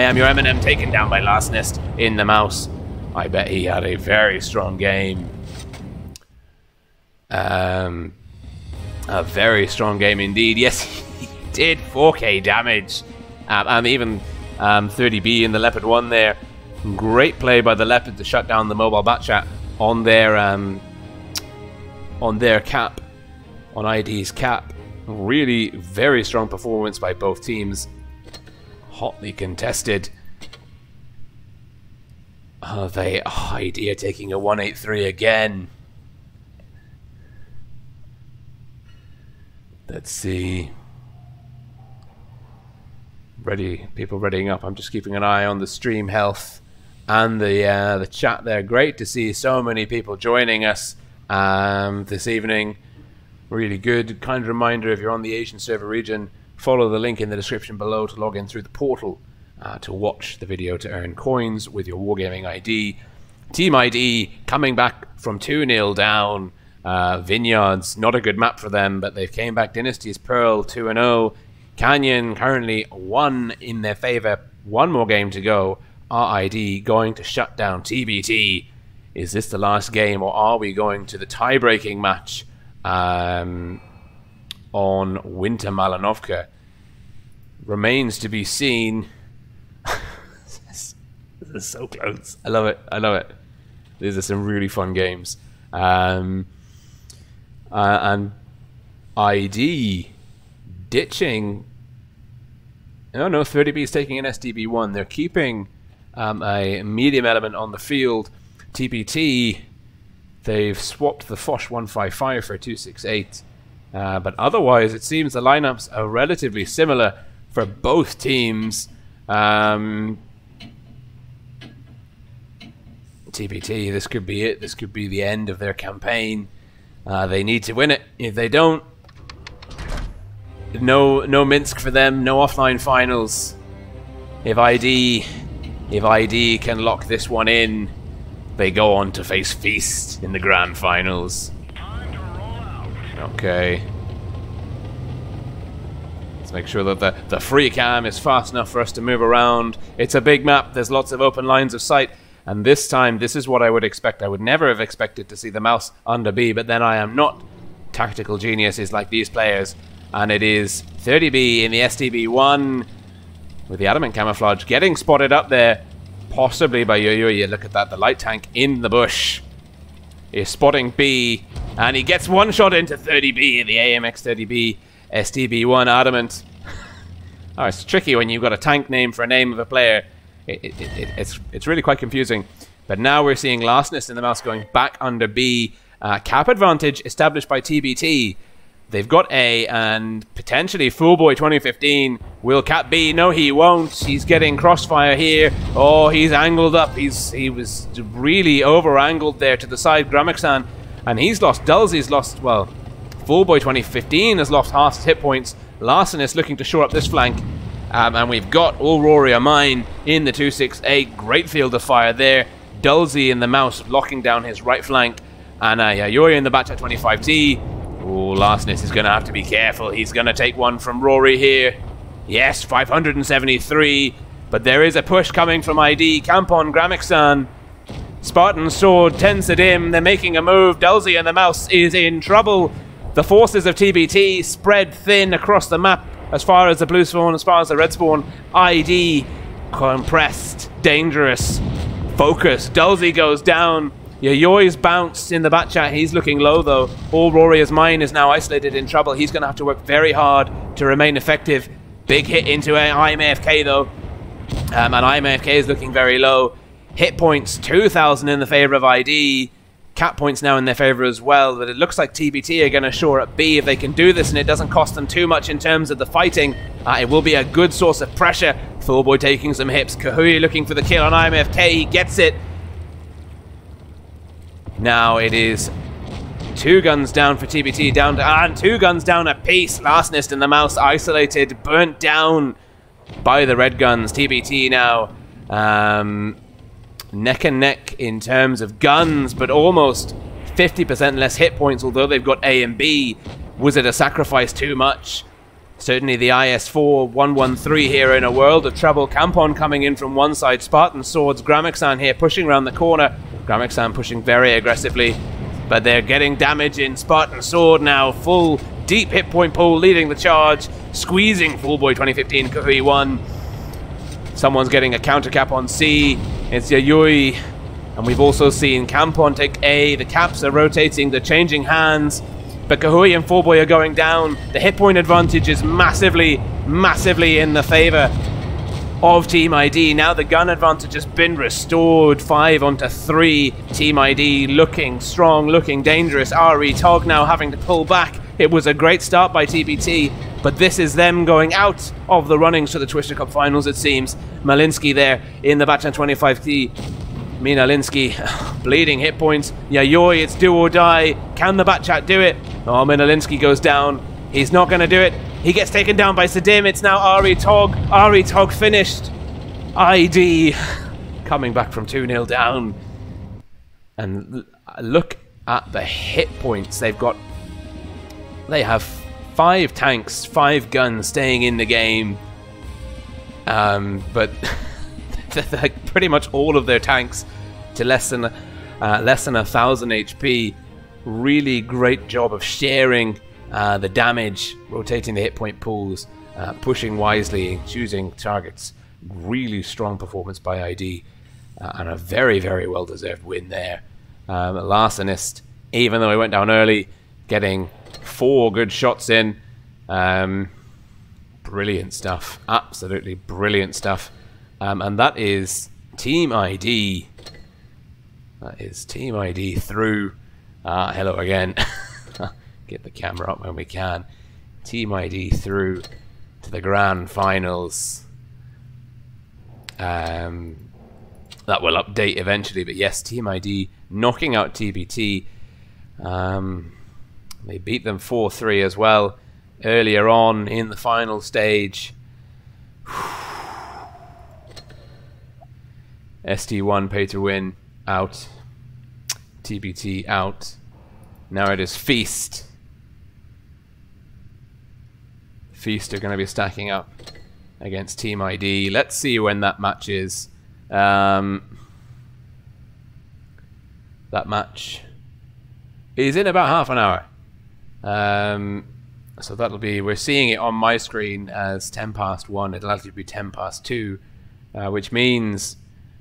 am your Eminem, taken down by Last Nest in the mouse. I bet he had a very strong game. A very strong game indeed. Yes, he did 4k damage. And even 30B in the Leopard 1 there. Great play by the Leopard to shut down the mobile bat chat on their cap, on ID's cap. Really very strong performance by both teams. Hotly contested. ID are taking a 183 again. Let's see. People readying up. I'm just keeping an eye on the stream health and the chat there. Great to see so many people joining us this evening. Really good. Kind reminder, if you're on the Asian server region, follow the link in the description below to log in through the portal to watch the video to earn coins with your Wargaming ID. Team ID coming back from 2-0 down. Vineyards, not a good map for them, but they've came back. Dynasty's Pearl 2-0. Canyon currently 1 in their favor. One more game to go. RID going to shut down TBT. Is this the last game, or are we going to the tie-breaking match on Winter Malinovka? Remains to be seen. This is so close. I love it. I love it. These are some really fun games. And ID ditching. Oh no, 30B is taking an SDB1. They're keeping a medium element on the field. TPT, they've swapped the Foch 155 for a 268. But otherwise, it seems the lineups are relatively similar for both teams. TPT, this could be it. This could be the end of their campaign. They need to win it. If they don't, no Minsk for them. No offline finals. If ID can lock this one in, they go on to face Feast in the grand finals. Okay. Let's make sure that the free cam is fast enough for us to move around. It's a big map. There's lots of open lines of sight. And this time, this is what I would expect. I would never have expected to see the mouse under B, but then I am not tactical geniuses like these players. And it is 30B in the STB1 with the adamant camouflage getting spotted up there, possibly by Yo-Yo. Look at that, the light tank in the bush is spotting B, and he gets one shot into 30B in the AMX 30B STB1 adamant. Oh, it's tricky when you've got a tank name for a name of a player. It's really quite confusing. But now we're seeing Lastness in the mouse going back under B. Cap advantage established by TBT. They've got A, and potentially Foolboy 2015 will cap B. No, he won't. He's getting crossfire here. Oh, he's angled up. He was really over-angled there to the side. Gramexan, and he's lost. Dulzy's lost, well, Foolboy 2015 has lost half his hit points. Larson is looking to shore up this flank. And we've got Aurora Mine in the 268. Great field of fire there. Dulzy in the mouse locking down his right flank. And Yuri in the batch at 25T. Oh, Larseness is going to have to be careful. He's going to take one from Rory here. Yes, 573. But there is a push coming from ID. Camp on Gramexan. Spartan Sword, Tensadim. They're making a move. Dulzy and the mouse is in trouble. The forces of TBT spread thin across the map. As far as the blue spawn, as far as the red spawn. ID compressed, dangerous, focus. Dulzy goes down. Yoyoi's bounced in the bat chat. He's looking low though. All Rory's mine is now isolated, in trouble. He's going to have to work very hard to remain effective. Big hit into IMAFK though. And IMAFK is looking very low. Hit points 2,000 in the favour of ID. Cap points now in their favour as well, but it looks like TBT are going to shore up B if they can do this, and it doesn't cost them too much in terms of the fighting. It will be a good source of pressure. Fullboy taking some hits. Kahui looking for the kill on IMFK. He gets it. Now it is 2 guns down for TBT, down to, and 2 guns down apiece. Lastness and the mouse isolated, burnt down by the red guns. TBT now neck and neck in terms of guns, but almost 50% less hit points, although they've got A and B. Was it a sacrifice too much? Certainly the IS-4 113 here in a world of trouble. Campon coming in from one side. Spartan Swords. Gramexan here pushing around the corner. Gramexan pushing very aggressively. But they're getting damage in. Spartan Sword now. Full deep hit point pool leading the charge. Squeezing Foolboy 2015 Kahui 1. Someone's getting a counter cap on C. It's Yayoi. And we've also seen Campon take A. The caps are rotating. They're changing hands. But Kahui and Foolboy are going down. The hit point advantage is massively, massively in the favor of Team ID. Now the gun advantage has been restored. 5 onto 3. Team ID looking strong, looking dangerous. RE Tog now having to pull back. It was a great start by TBT, but this is them going out of the runnings for the Twister Cup finals, it seems. Malinsky there in the Batchan 25T. Minalinsky, bleeding hit points. Yayoi, it's do or die. Can the Batchat do it? Oh, Minalinsky goes down. He's not going to do it. He gets taken down by Sadim. It's now Ari Tog. Ari Tog finished. ID coming back from 2-0 down. And look at the hit points. They have 5 tanks, 5 guns staying in the game. But like pretty much all of their tanks to less than 1,000 HP. Really great job of sharing the damage, rotating the hit point pools, pushing wisely, choosing targets. Really strong performance by ID, and a very, very well deserved win there. Larsenist, even though he went down early, getting 4 good shots in. Brilliant stuff, absolutely brilliant stuff. And that is Team ID. That is Team ID through. Hello again. Get the camera up when we can. Team ID through to the grand finals. That will update eventually, but yes, Team ID knocking out TBT. They beat them 4-3 as well earlier on in the final stage. ST1 pay to win out. TBT out. Now it is Feast. Feast are going to be stacking up against Team ID. Let's see when that match is. That match is in about half an hour. So that'll be, we're seeing it on my screen as 10 past 1. It'll actually be 10 past 2, which means,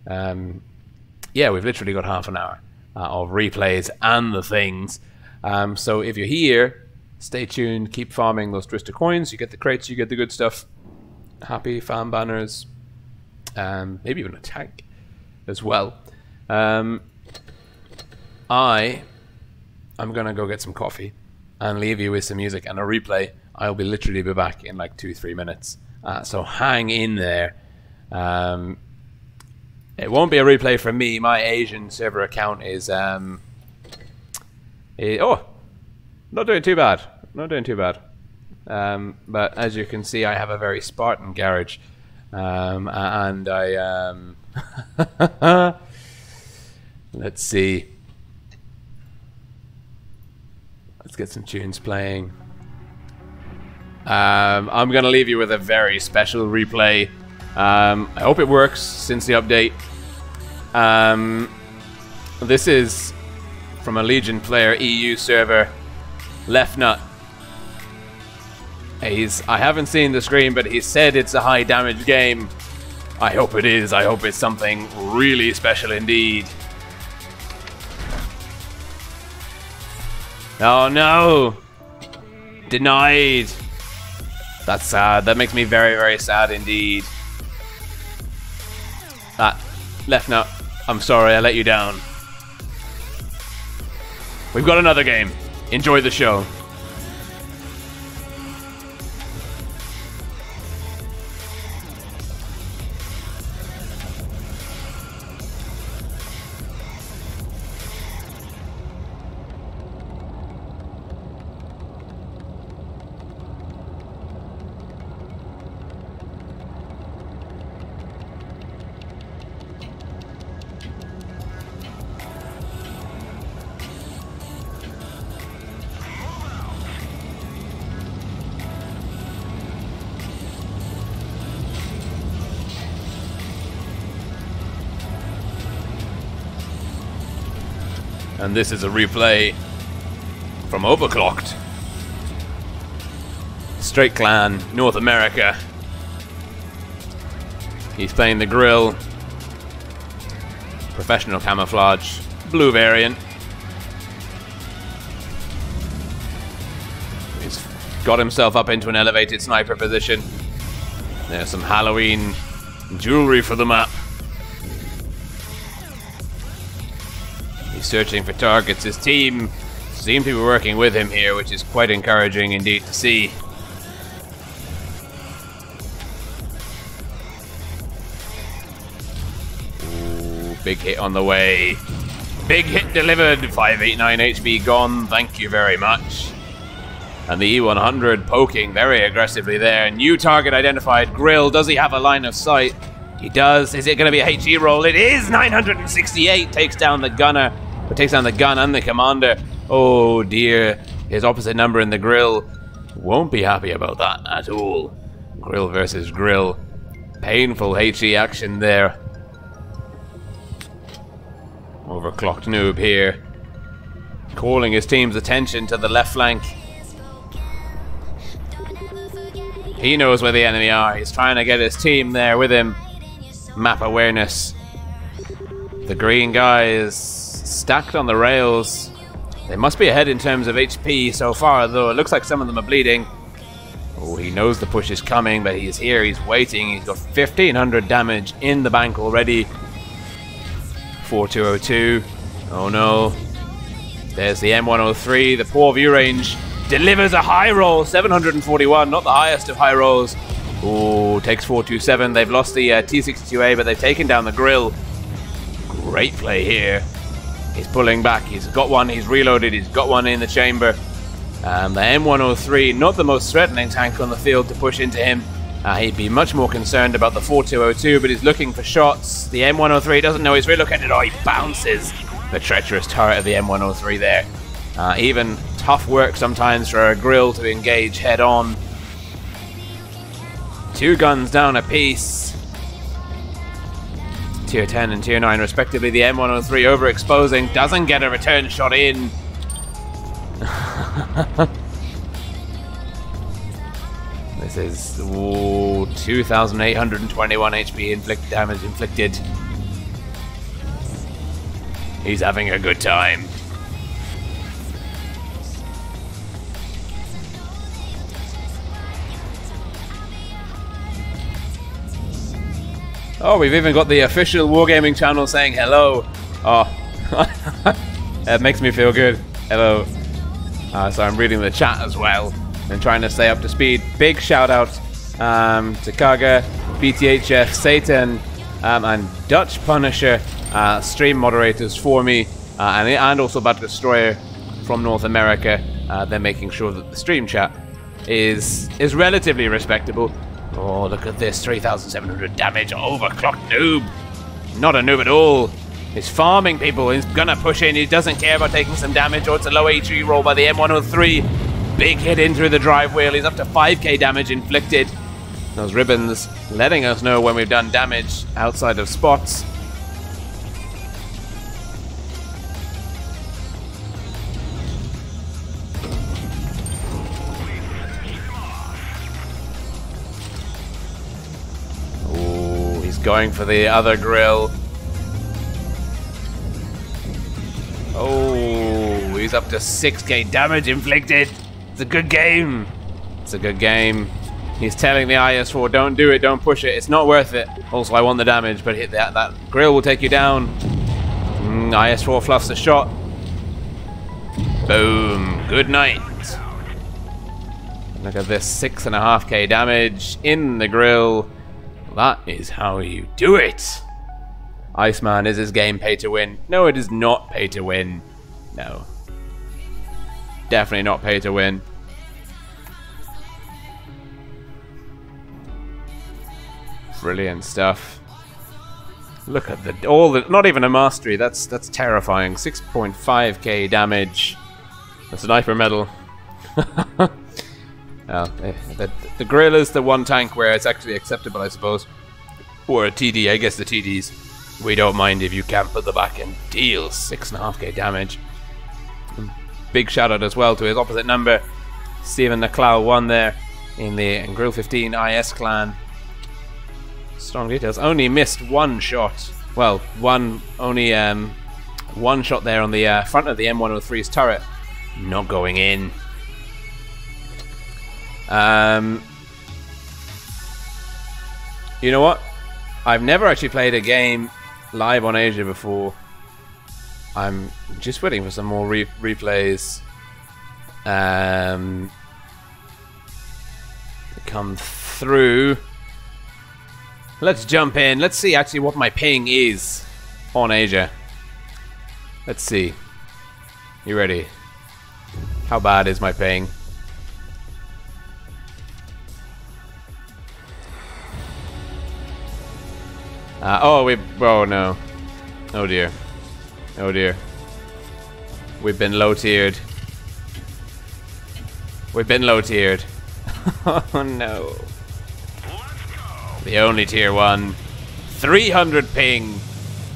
yeah, we've literally got half an hour of replays and the things. So if you're here, stay tuned, keep farming those Twister coins. You get the crates, you get the good stuff. Happy fan banners, maybe even a tank as well. I'm gonna go get some coffee and leave you with some music and a replay. I'll be literally be back in like 2-3 minutes. So hang in there. It won't be a replay from me. My Asian server account is oh, not doing too bad. Not doing too bad. But as you can see, I have a very Spartan garage, and I let's see. Let's get some tunes playing. I'm gonna leave you with a very special replay. I hope it works since the update. This is from a Legion player, EU server, Left Nut. I haven't seen the screen, but he said it's a high damage game. I hope it is. I hope it's something really special indeed. Oh no! Denied! That's sad. That makes me very, very sad indeed. Left Nut, I'm sorry I let you down. We've got another game. Enjoy the show. And this is a replay from Overclocked. Straight Clan, North America. He's playing the grill. Professional camouflage, blue variant. He's got himself up into an elevated sniper position. There's some Halloween jewelry for the map. He's searching for targets. His team seem to be working with him here, which is quite encouraging indeed to see. Ooh, big hit on the way. Big hit delivered. 589 HP gone. Thank you very much. And the E100 poking very aggressively there. New target identified. Grill. Does he have a line of sight? He does. Is it going to be a HE roll? It is. 968 takes down the gunner. But takes down the gun and the commander. Oh dear. His opposite number in the grill won't be happy about that at all. Grill versus grill. Painful HE action there. Overclocked noob here. Calling his team's attention to the left flank. He knows where the enemy are. He's trying to get his team there with him. Map awareness. The green guy is stacked on the rails. They must be ahead in terms of HP so far, though. It looks like some of them are bleeding. Oh, he knows the push is coming, but he's here. He's waiting. He's got 1,500 damage in the bank already. 4202. Oh no. There's the M103. The poor view range delivers a high roll, 741, not the highest of high rolls. Ooh, takes 427. They've lost the T62A, but they've taken down the grill. Great play here. He's pulling back. He's got one. He's reloaded. He's got one in the chamber. The M103, not the most threatening tank on the field to push into him. He'd be much more concerned about the 4202, but he's looking for shots. The M103 doesn't know he's relocated. Oh, he bounces. The treacherous turret of the M103 there. Even tough work sometimes for a grill to engage head on. 2 guns down a piece. Tier 10 and Tier 9 respectively. The M103 overexposing. Doesn't get a return shot in. This is 2,821 HP damage inflicted. He's having a good time. Oh, we've even got the official Wargaming channel saying hello. Oh, that makes me feel good. Hello. So I'm reading the chat as well and trying to stay up to speed. Big shout out to Kaga, BTHF, Satan, and Dutch Punisher, stream moderators for me, and also Bad Destroyer from North America. They're making sure that the stream chat is relatively respectable. Oh, look at this, 3,700 damage, overclocked noob. Not a noob at all. He's farming people, he's gonna push in, he doesn't care about taking some damage. Oh, it's a low HE roll by the M103. Big hit in through the drive wheel, he's up to 5k damage inflicted. Those ribbons letting us know when we've done damage outside of spots. Going for the other grill. Oh, he's up to 6k damage inflicted. It's a good game. It's a good game. He's telling the IS-4, don't do it, don't push it. It's not worth it. Also, I want the damage, but hit that grill will take you down. IS-4 fluffs the shot. Boom. Good night. Look at this, 6.5k damage in the grill. That is how you do it. Iceman, is his game pay to win? No, it is not pay to win. No. Definitely not pay to win. Brilliant stuff. Look at not even a mastery. That's terrifying. 6.5k damage. The sniper medal. The grill is the one tank where it's actually acceptable, I suppose. Or a TD, I guess the TDs. We don't mind if you camp at the back and deal 6.5k damage. big shout out as well to his opposite number, Stephen Naclau, won there in the Grill 15 IS clan. Strong details. Only missed one shot. Well, only one shot there on the front of the M103's turret. Not going in. You know what? I've never actually played a game live on Asia before. I'm just waiting for some more replays to come through. Let's jump in. Let's see actually what my ping is on Asia. Let's see. You ready? How bad is my ping? Oh no. Oh dear. Oh dear. We've been low tiered. We've been low tiered. Oh no. The only tier 1. 300 ping.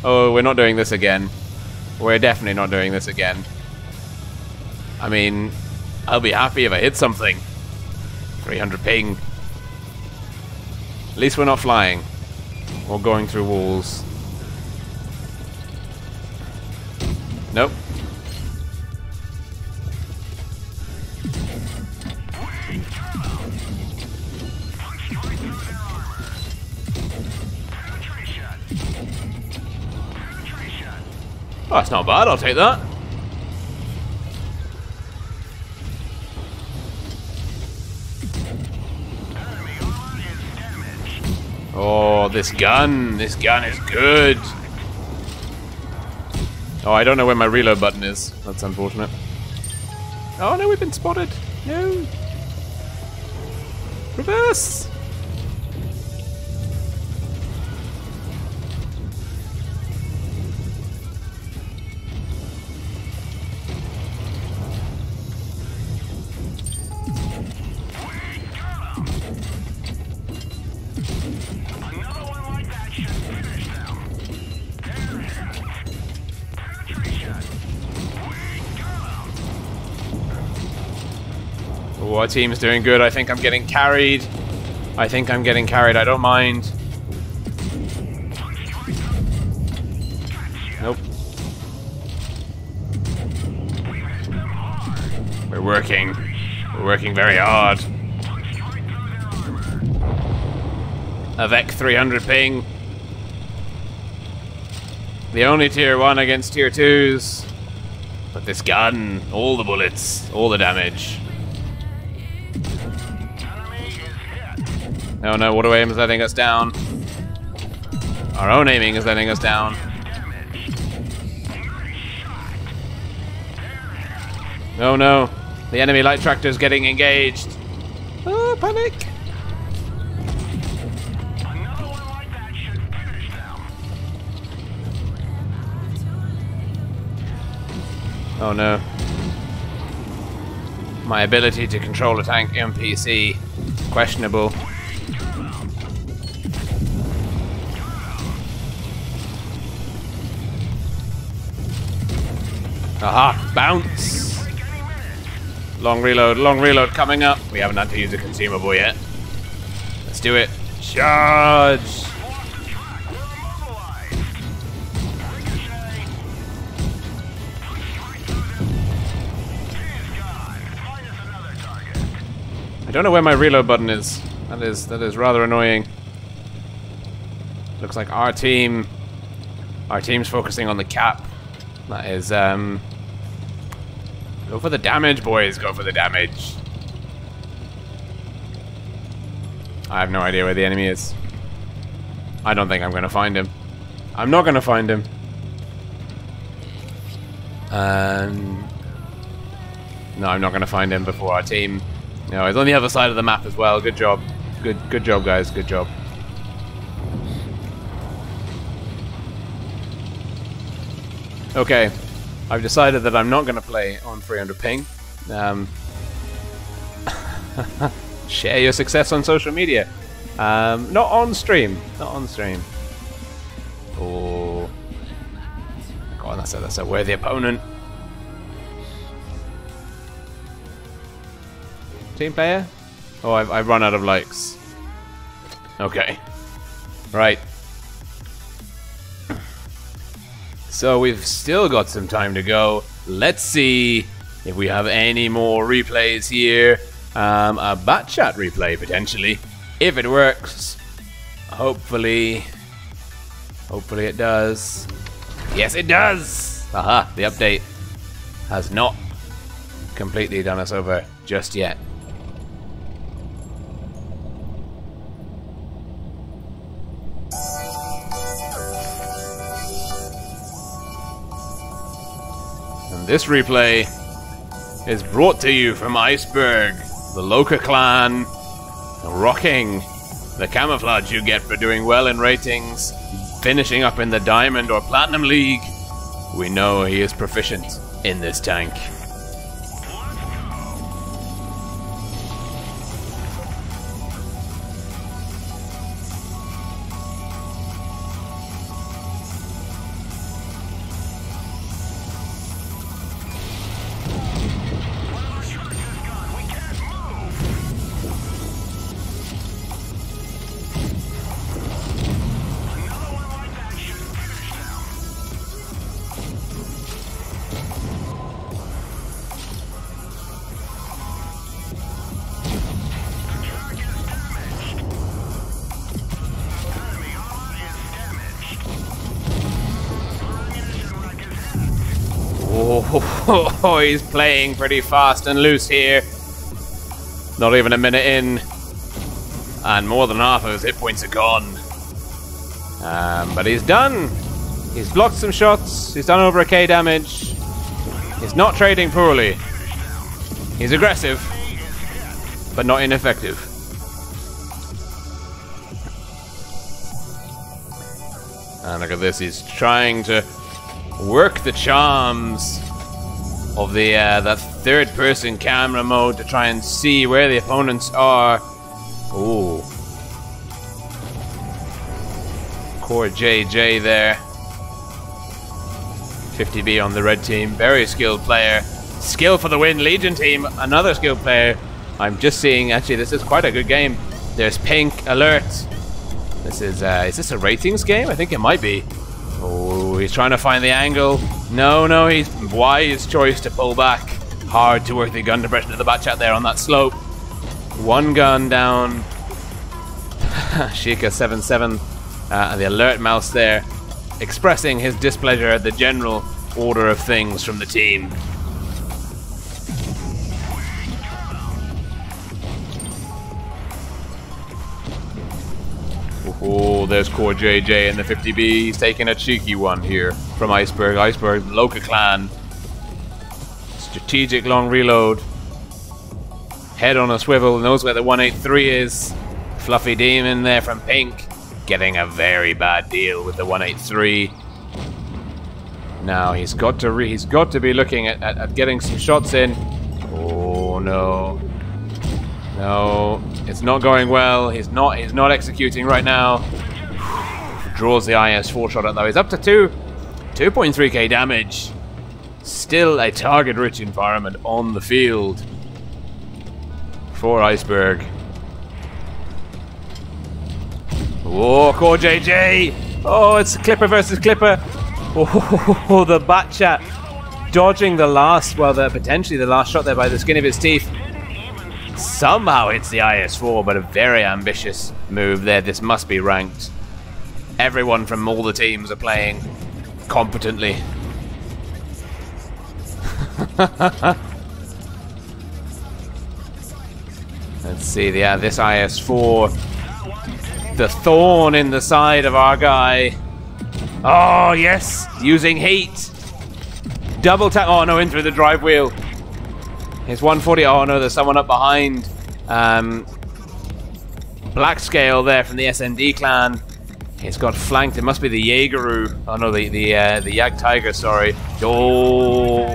Oh, we're not doing this again. We're definitely not doing this again. I mean, I'll be happy if I hit something. 300 ping. At least we're not flying. Or going through walls. Nope. Oh, that's not bad, I'll take that. Oh, this gun is good. Oh, I don't know where my reload button is. That's unfortunate. Oh no, we've been spotted. No. Reverse. Oh, our team's doing good. I think I'm getting carried. I don't mind. Nope. We're working. We're working very hard. Avec 300 ping. The only tier 1 against tier 2s. But this gun, all the bullets, all the damage. Oh no, auto aim is letting us down. Our own aiming is letting us down. Oh no, the enemy light tractor is getting engaged. Oh, panic! Oh no. My ability to control a tank NPC, questionable. Aha, bounce! Long reload coming up. We haven't had to use a consumable yet. Let's do it. Charge! I don't know where my reload button is. That is rather annoying. Looks like our team's focusing on the cap. That is, go for the damage, boys. Go for the damage. I have no idea where the enemy is. I don't think I'm going to find him. I'm not going to find him. No, I'm not going to find him before our team. No, he's on the other side of the map as well. Good job. Good job, guys. Good job. Okay, I've decided that I'm not going to play on 300 ping. Share your success on social media. Not on stream. Not on stream. Oh, God, that's a worthy opponent. Team player? Oh, I've run out of likes. Okay. Right. So we've still got some time to go. Let's see if we have any more replays here. A bat chat replay, potentially. If it works. Hopefully it does. Yes, it does! Aha, the update has not completely done us over just yet. And this replay is brought to you from Iceberg, the Loka clan, rocking the camouflage you get for doing well in ratings, finishing up in the Diamond or Platinum League. We know he is proficient in this tank. Oh, he's playing pretty fast and loose here. Not even a minute in. And more than half of his hit points are gone. But he's done. He's blocked some shots. He's done over a K damage. He's not trading poorly. He's aggressive, but not ineffective. And look at this. He's trying to work the charms of the that third-person camera mode to try and see where the opponents are. Ooh. Core JJ there. 50B on the red team. Very skilled player. Skill for the win. Legion team. Another skilled player. I'm just seeing, actually, this is quite a good game. There's pink alert. This is this a ratings game? I think it might be. Oh, he's trying to find the angle. No, he's wise choice to pull back. Hard to work the gun depression of the bat chat there on that slope. One gun down. Sheikah 7-7. The alert mouse there, expressing his displeasure at the general order of things from the team. Oh, there's Core JJ in the 50B. He's taking a cheeky one here from Iceberg. Iceberg, Loka clan. Strategic long reload. Head on a swivel, knows where the 183 is. Fluffy Demon there from Pink. Getting a very bad deal with the 183. Now he's got to be looking at getting some shots in. Oh no. No, it's not going well. He's not executing right now. Draws the IS-4 shot at though. He's up to 2.3k damage. Still a target-rich environment on the field for Iceberg. Oh, Core JJ! Oh, it's Clipper versus Clipper. Oh, the bat chat dodging the last, well, potentially the last shot there by the skin of his teeth. Somehow hits the IS-4, but a very ambitious move there. This must be ranked. Everyone from all the teams are playing competently. Let's see, this IS-4. The thorn in the side of our guy. Oh, yes! Using heat. Double tap. Oh, no, in through the drive wheel. It's 140. Oh, no, there's someone up behind. Black Scale there from the SND clan. He's got flanked. It must be the Jaegeru. Oh, no, the Yag Tiger, sorry. Oh.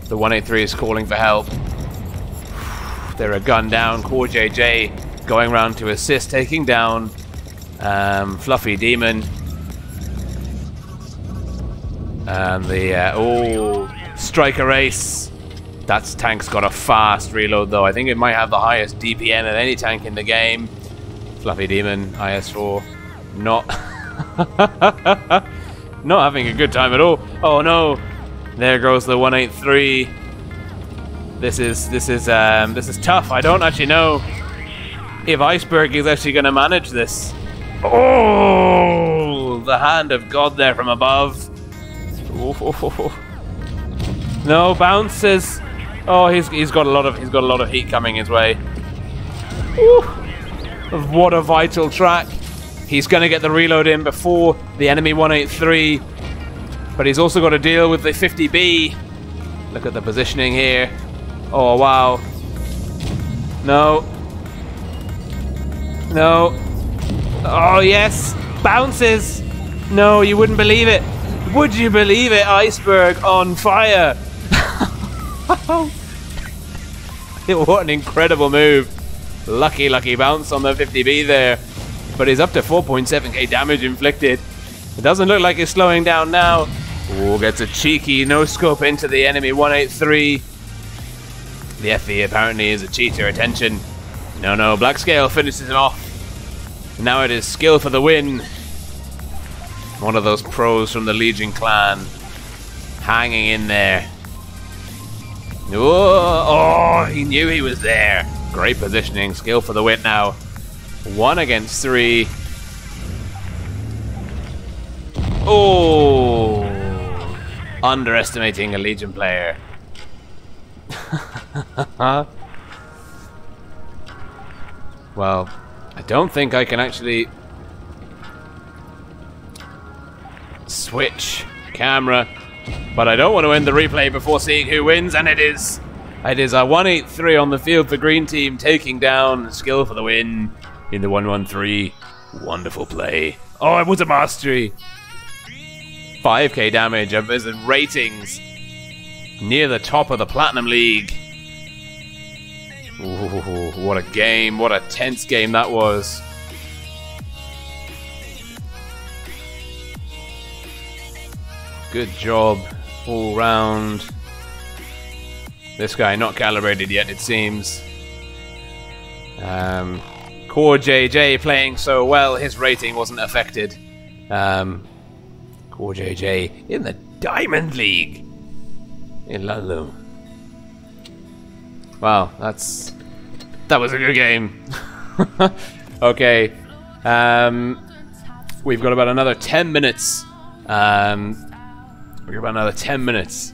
The 183 is calling for help. They're a gun down. Core JJ going round to assist, taking down Fluffy Demon. And the Striker Ace That tank's got a fast reload though. I think it might have the highest DPN of any tank in the game. Fluffy Demon, IS-4. Not... not having a good time at all. Oh no! There goes the 183. This is tough. I don't actually know if Iceberg is actually going to manage this. Oh, the hand of God there from above. Oh. No, bounces. Oh, he's got a lot of heat coming his way. Ooh. What a vital track. He's going to get the reload in before the enemy 183, but he's also got to deal with the 50B. Look at the positioning here. Oh wow. No. Oh yes. Bounces. No, you wouldn't believe it. Would you believe it? Iceberg on fire. What an incredible move. Lucky bounce on the 50B there. But he's up to 4.7k damage inflicted. It doesn't look like he's slowing down now. Oh, gets a cheeky no-scope into the enemy 183. The FE apparently is a cheater. Attention. No, Black Scale finishes him off. Now it is skill for the win. One of those pros from the Legion clan. Hanging in there. Oh, he knew he was there. Great positioning. Skill for the win now. 1 against 3. Oh, underestimating a Legion player. Well, I don't think I can actually switch camera, but I don't want to end the replay before seeing who wins, and it is a 183 on the field for Green Team, taking down skill for the win in the 113. Wonderful play. Oh, it was a mastery. 5k damage of his ratings, near the top of the Platinum League. Ooh, what a game, what a tense game that was. Good job all round. This guy not calibrated yet, it seems. Core JJ playing so well, his rating wasn't affected. Core JJ in the Diamond League in London. Wow, that was a good game. Okay, we've got about another 10 minutes. We've got about another 10 minutes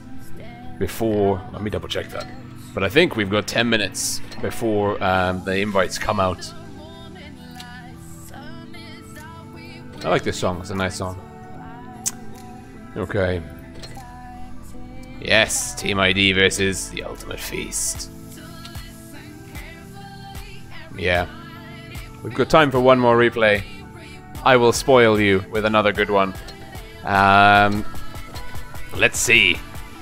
before. Let me double check that. But I think we've got 10 minutes before the invites come out. I like this song. It's a nice song. Okay. Yes, Team ID versus the Ultimate Feast. Yeah. We've got time for one more replay. I will spoil you with another good one. Let's see.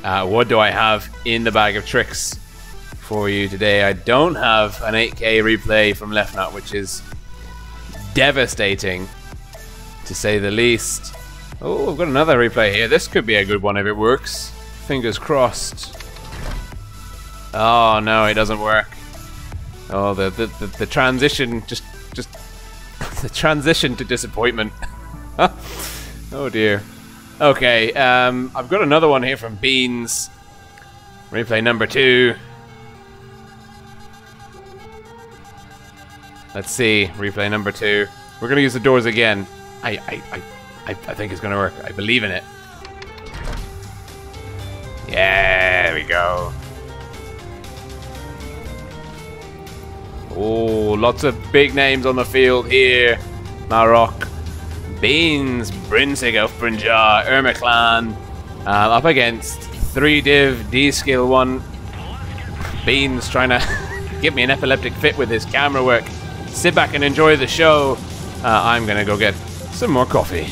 What do I have in the bag of tricks for you today? I don't have an 8K replay from Left Nut, which is devastating, to say the least. Oh, I've got another replay here. This could be a good one if it works. Fingers crossed. Oh no, it doesn't work. Oh, the transition, just the transition to disappointment. Oh dear. Okay, I've got another one here from Beans. Replay number 2. Let's see, replay number 2. We're gonna use the doors again. I think it's gonna work. I believe in it. Yeah, there we go. Oh, lots of big names on the field here. Marok, Beans, Brinsig of Brinjar, Irma Clan, up against 3-div, D-skill 1. Beans trying to give me an epileptic fit with his camera work. Sit back and enjoy the show. I'm gonna go get some more coffee.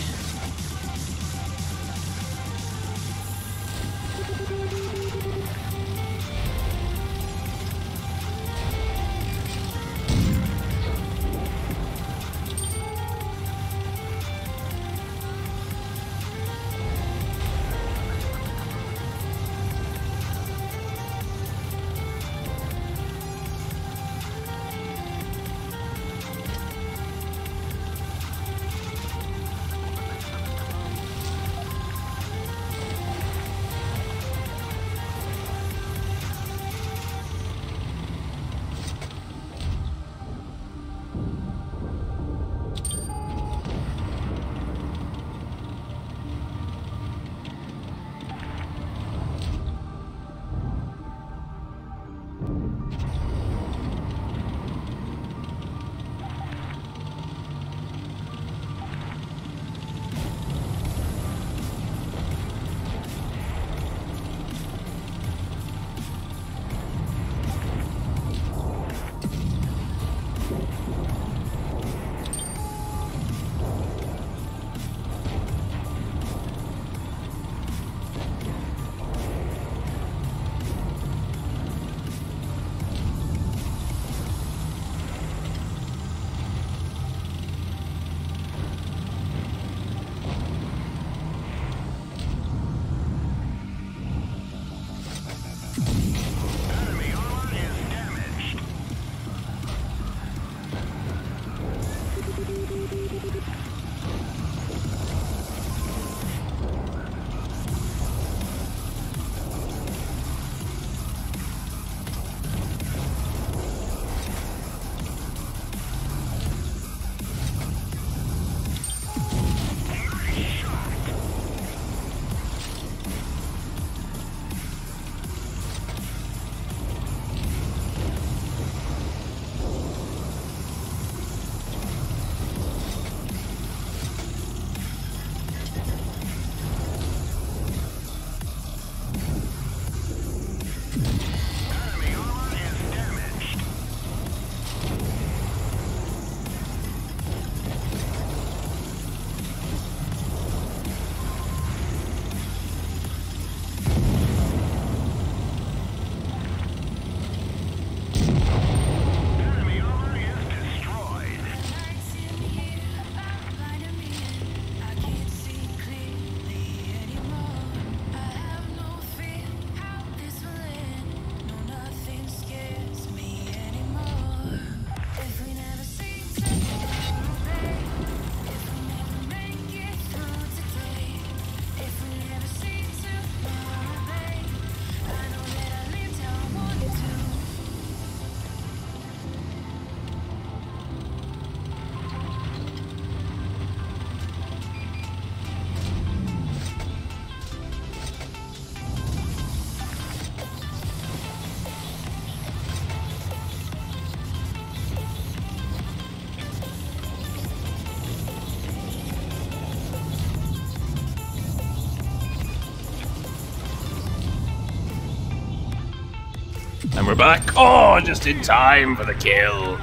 And we're back. Oh, just in time for the kill.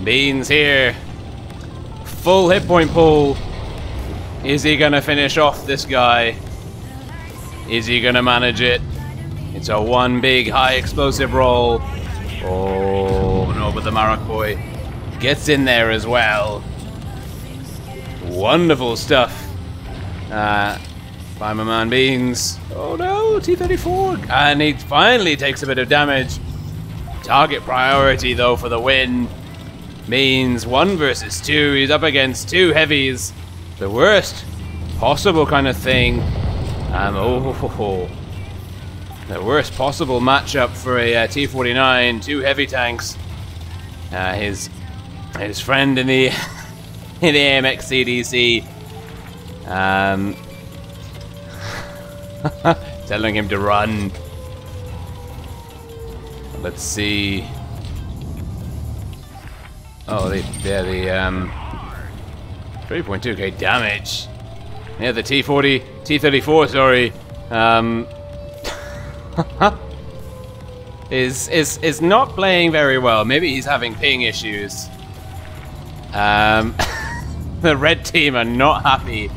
Beans here. Full hit point pool. Is he gonna finish off this guy? Is he gonna manage it? It's a one big high explosive roll. Oh no, but the Marok boy gets in there as well. Wonderful stuff by my man Beans. Oh no, T-34. And he finally takes a bit of damage. Target priority though for the win. Beans 1 versus 2. He's up against 2 heavies. The worst possible kind of thing. The worst possible matchup for a T-49. 2 heavy tanks. His friend in the in the AMX CDC. Telling him to run. Let's see. Oh, they're the 3.2k damage. Yeah, the T-34, sorry. Is not playing very well. Maybe he's having ping issues. The red team are not happy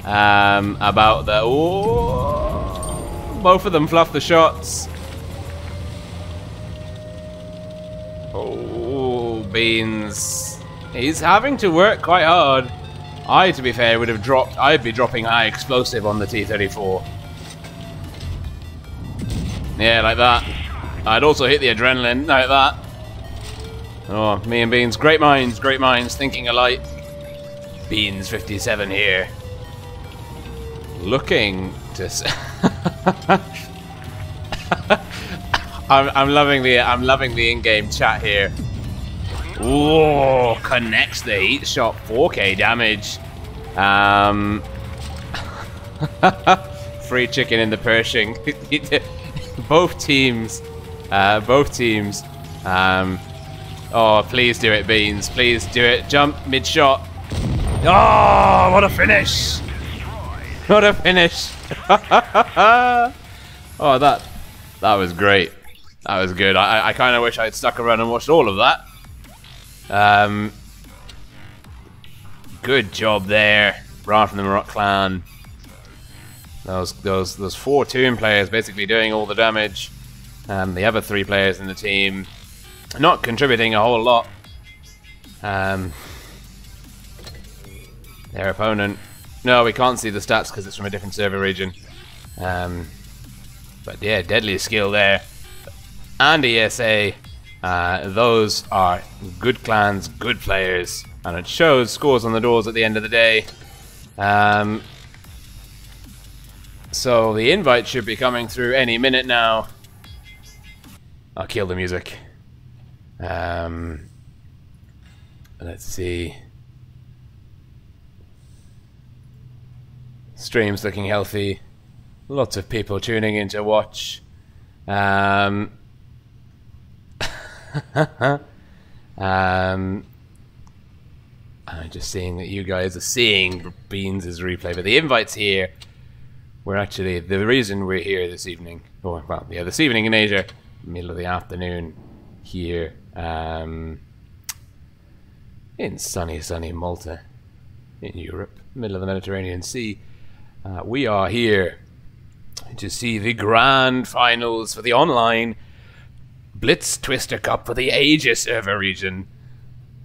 about the. Oh, both of them fluff the shots. Oh, Beans. He's having to work quite hard. To be fair, would have dropped. I'd be dropping high explosive on the T-34. Yeah, like that. I'd also hit the adrenaline like that. Oh, me and Beans, great minds, thinking alike. Beans 57 here, looking to. I'm loving the in-game chat here. Whoa, connects the heat shot, 4k damage. Free chicken in the Pershing. Both teams. Oh, please do it, Beans. Please do it. Jump mid-shot. Oh, what a finish! What a finish! Oh, that was great. That was good. I kind of wish I'd stuck around and watched all of that. Good job there, Ron from the Marok clan. Those 4 Toon players basically doing all the damage. The other 3 players in the team not contributing a whole lot. Their opponent. No, we can't see the stats because it's from a different server region. But yeah, deadly skill there. And ESA. Those are good clans, good players, and it shows scores on the doors at the end of the day. So the invite should be coming through any minute now. I'll kill the music. Let's see. Stream's looking healthy. Lots of people tuning in to watch. I'm just seeing that you guys are seeing Beans' replay, but the invite's here. We're actually, the reason we're here this evening, or well, yeah, this evening in Asia, middle of the afternoon here, in sunny Malta, in Europe, middle of the Mediterranean Sea. We are here to see the grand finals for the online Blitz Twister Cup for the Asia server region.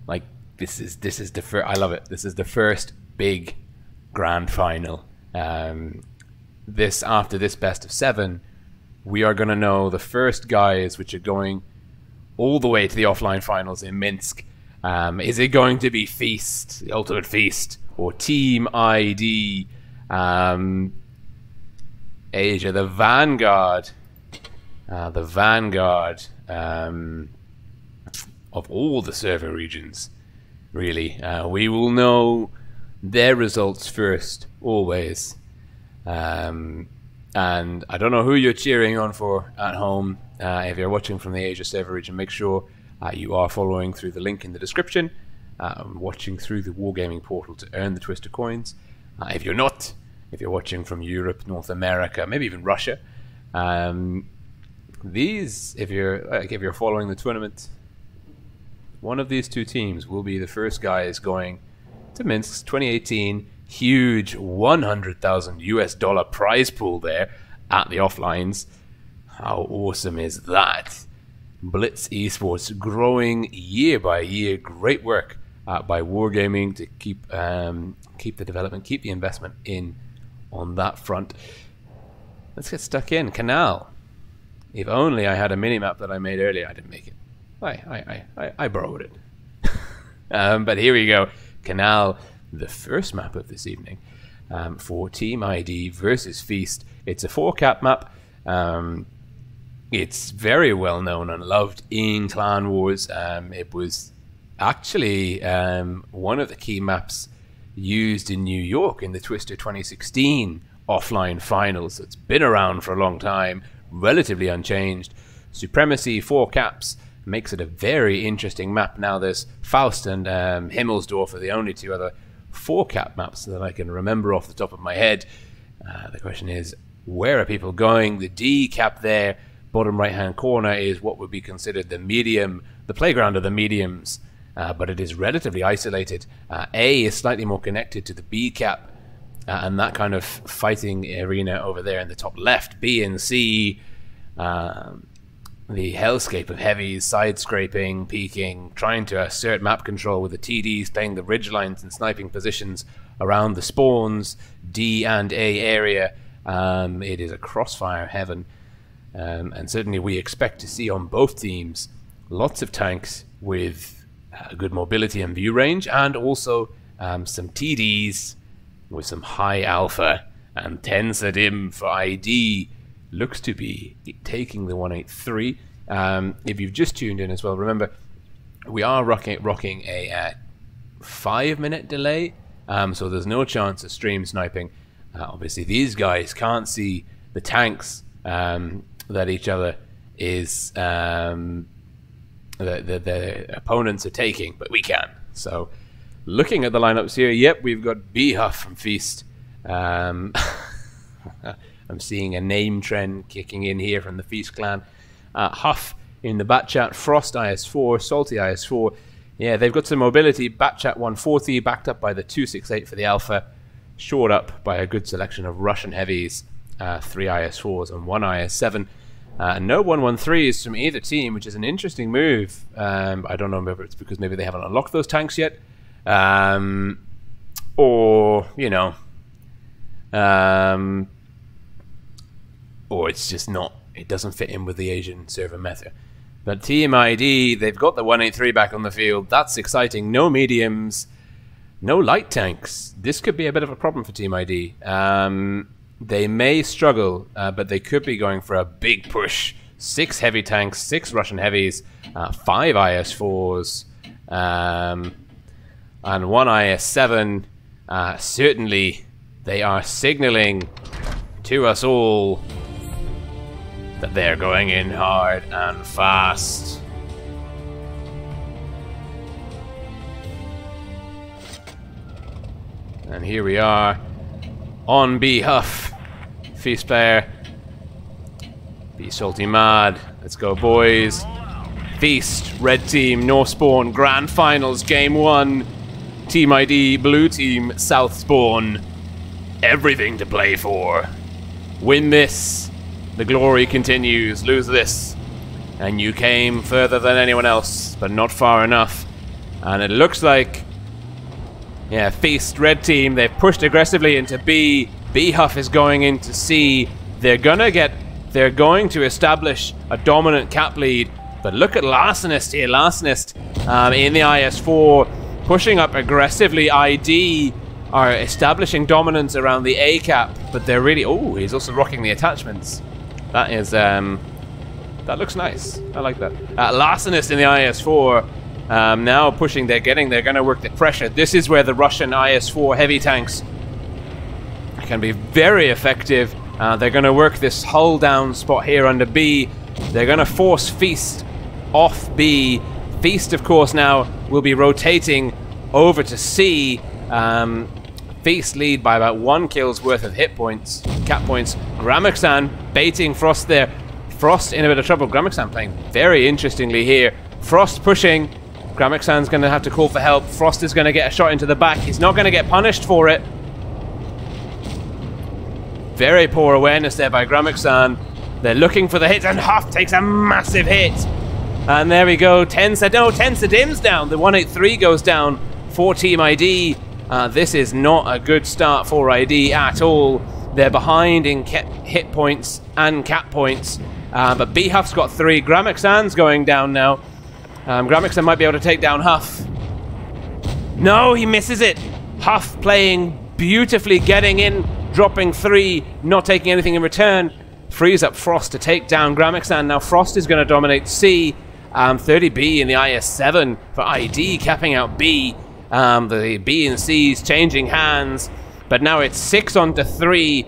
Like, this is the first. I love it. This is the first big grand final. After this best of 7, we are gonna know the first guys which are going all the way to the offline finals in Minsk. Is it going to be Feast, the Ultimate Feast, or Team ID? Asia, the vanguard of all the server regions, really. We will know their results first, always. And I don't know who you're cheering on for at home. If you're watching from the Asia server region, make sure you are following through the link in the description, watching through the Wargaming portal to earn the Twister coins. If you're not, if you're watching from Europe, North America, maybe even Russia, These, if you're following the tournament, one of these two teams will be the first guys going to Minsk 2018. Huge 100,000 US dollar prize pool there at the offlines. How awesome is that? Blitz Esports growing year by year. Great work by Wargaming to keep the development, keep the investment in on that front. Let's get stuck in. Canal. If only I had a mini-map that I made earlier. I didn't make it. I borrowed it. But here we go. Canal, the first map of this evening for Team ID versus Feast. It's a 4-cap map. It's very well known and loved in Clan Wars. It was actually one of the key maps used in New York in the Twister 2016 offline finals. It's been around for a long time, relatively unchanged. Supremacy, 4 caps, makes it a very interesting map. Now there's Faust and Himmelsdorf are the only two other 4-cap maps that I can remember off the top of my head. The question is, where are people going? The D cap there, bottom right hand corner, is what would be considered the medium, the playground of the mediums, but it is relatively isolated. A is slightly more connected to the B cap, and that kind of fighting arena over there in the top left. B and C, the hellscape of heavies, side scraping, peeking, trying to assert map control with the TDs, playing the ridge lines and sniping positions around the spawns. D and A area, it is a crossfire heaven, and certainly we expect to see on both teams lots of tanks with good mobility and view range, and also some TDs with some high alpha. And Tensadim for ID looks to be taking the 183. If you've just tuned in as well, remember we are rocking a 5-minute delay, so there's no chance of stream sniping. Obviously these guys can't see the tanks that each other is the opponents are taking, but we can. So looking at the lineups here, yep, we've got B-Huff from Feast. I'm seeing a name trend kicking in here from the Feast clan. Huff in the bat chat, Frost IS4, Salty IS4. Yeah, they've got some mobility. Bat chat 140, backed up by the 268 for the alpha, shored up by a good selection of Russian heavies, 3 IS4s and 1 IS7. No 113s from either team, which is an interesting move. I don't know whether it's because maybe they haven't unlocked those tanks yet, or you know, or it's just not, it doesn't fit in with the Asian server meta. But Team ID, they've got the 183 back on the field. That's exciting. No mediums, no light tanks. This could be a bit of a problem for Team ID. They may struggle, but they could be going for a big push. 6 heavy tanks, 6 Russian heavies, 5 IS4s, and 1 IS7. Certainly, they are signaling to us all that they're going in hard and fast. And here we are on B-Huff. Feast player. Be salty mad. Let's go, boys. Feast, red team, North Spawn, grand finals, game 1. Team ID, blue team, South Spawn. Everything to play for. Win this, the glory continues. Lose this, and you came further than anyone else, but not far enough. And it looks like, yeah, Feast, red team, they've pushed aggressively into B. B-Huff is going into C. They're going to establish a dominant cap lead. But look at Larsenist here. Larsenist in the IS4, pushing up aggressively. ID are establishing dominance around the A cap, but they're really... Oh, he's also rocking the attachments. That is... that looks nice. I like that. Larsenist in the IS4, now pushing. They're going to work the pressure. This is where the Russian IS4 heavy tanks can be very effective. They're going to work this hull down spot here under B. They're going to force Feast off B. Feast, of course, now will be rotating over to C. Feast lead by about 1 kill's worth of hit points, cap points. Gramaxan baiting Frost there. Frost in a bit of trouble. Gramixan playing very interestingly here. Frost pushing. Gramixan's going to have to call for help. Frost is going to get a shot into the back. He's not going to get punished for it. Very poor awareness there by Gramixan. They're looking for the hit, and Huff takes a massive hit. And there we go. 10 Sedim's down. The 183 goes down for Team ID. This is not a good start for ID at all. They're behind in hit points and cap points. But B-Huff's got 3. Gramixan's going down now. Gramixan might be able to take down Huff. No, he misses it. Huff playing beautifully, getting in, dropping 3, not taking anything in return. Frees up Frost to take down Gramixan. Now Frost is going to dominate C. 30B in the IS-7 for ID, capping out B. The B and C's changing hands. But now it's 6 onto 3.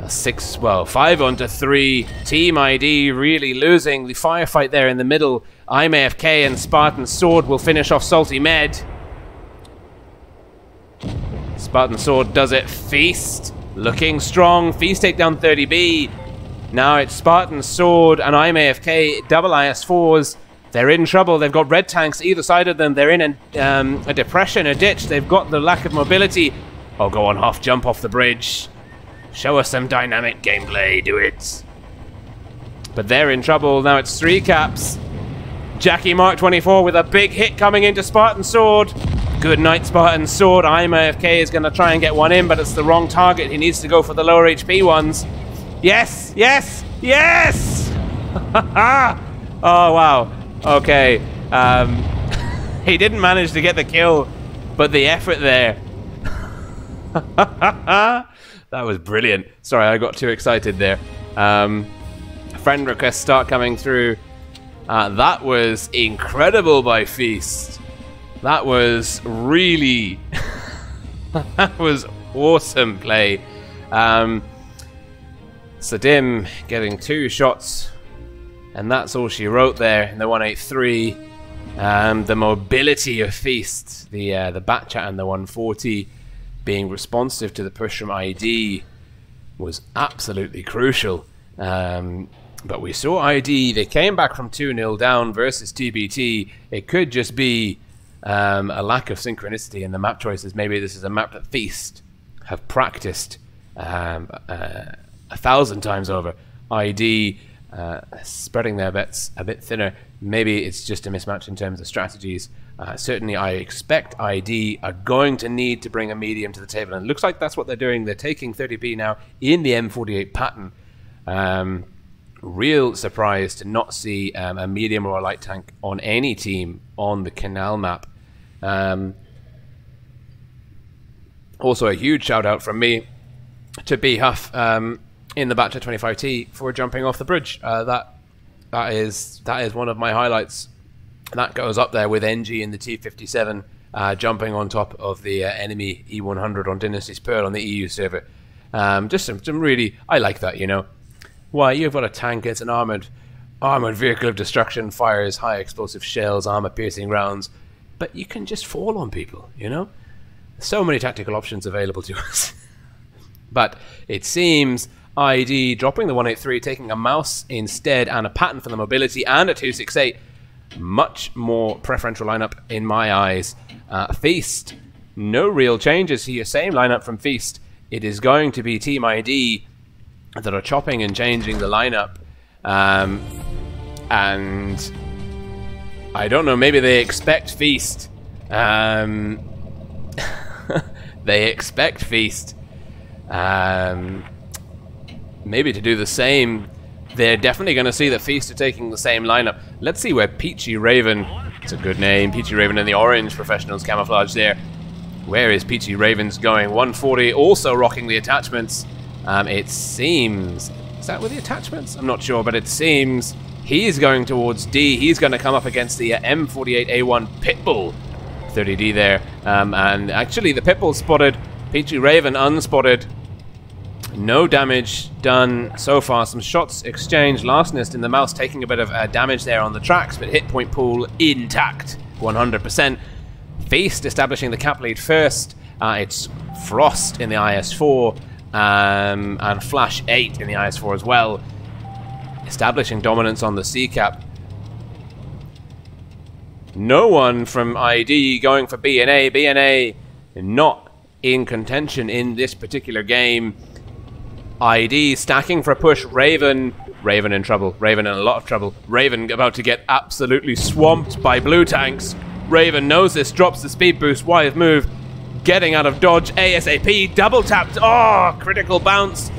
5 onto 3. Team ID really losing the firefight there in the middle. I'm AFK and Spartan Sword will finish off Salty Med. Spartan Sword does it. Feast looking strong. Feast take down 30B. Now it's Spartan Sword and I'm AFK. Double IS4s. They're in trouble. They've got red tanks either side of them. They're in a depression, a ditch. They've got the lack of mobility. Oh, go on, Huff. Jump off the bridge. Show us some dynamic gameplay. Do it. But they're in trouble. Now it's 3 caps. Jackie Mark 24 with a big hit coming into Spartan Sword. Good night, Spartan Sword. I'm AFK is going to try and get one in, but it's the wrong target. He needs to go for the lower HP ones. Yes! Yes! Yes! Oh, wow. Okay. He didn't manage to get the kill, but the effort there. That was brilliant. Sorry, I got too excited there. Friend requests start coming through. That was incredible by Feast. That was really... that was awesome play. Sadim getting 2 shots. And that's all she wrote there in the 183. The mobility of Feast. The Batchat and the 140 being responsive to the push from ID was absolutely crucial. But we saw ID, they came back from 2-0 down versus TBT. It could just be a lack of synchronicity in the map choices. Maybe this is a map that Feast have practiced 1,000 times over. ID spreading their bets a bit thinner. Maybe it's just a mismatch in terms of strategies. Certainly I expect ID are going to need to bring a medium to the table, and it looks like that's what they're doing. They're taking 30B now in the M48 pattern. Real surprise to not see a medium or a light tank on any team on the Canal map. Also a huge shout out from me to B Huff in the Batchat 25T for jumping off the bridge. That is one of my highlights. That goes up there with NG in the T57 jumping on top of the enemy E100 on Dynasty's Pearl on the EU server. Just some really, I like that, you know. Why, you've got a tank, it's an armored vehicle of destruction, fires high explosive shells, armor-piercing rounds, but you can just fall on people, you know? So many tactical options available to us. But it seems ID dropping the 183, taking a mouse instead, and a pattern for the mobility, and a 268. Much more preferential lineup in my eyes. Feast, no real changes here. Same lineup from Feast. It is going to be Team ID that are chopping and changing the lineup. And I don't know, maybe they expect Feast. They expect Feast. Maybe to do the same. They're definitely going to see that Feast are taking the same lineup. Let's see where Peachy Raven, it's a good name, Peachy Raven in the orange professionals camouflage there. Where is Peachy Ravens going? 140 also rocking the attachments. It seems, is that with the attachments? I'm not sure, but it seems he's going towards D. He's going to come up against the M48A1 Pitbull. 30D there. And actually the Pitbull spotted, Peachy Raven unspotted. No damage done so far. Some shots exchanged. Lastness in the mouse taking a bit of damage there on the tracks, but hit point pool intact, 100%. Feast establishing the cap lead first. It's Frost in the IS-4 and Flash 8 in the IS-4 as well. establishing dominance on the C cap. No one from ID going for B and A. B and A not in contention in this particular game. ID stacking for a push. Raven in trouble. Raven in a lot of trouble. Raven about to get absolutely swamped by blue tanks. Raven knows this, drops the speed boost. Wise move. Getting out of dodge ASAP. Double tapped. Oh, critical bounce.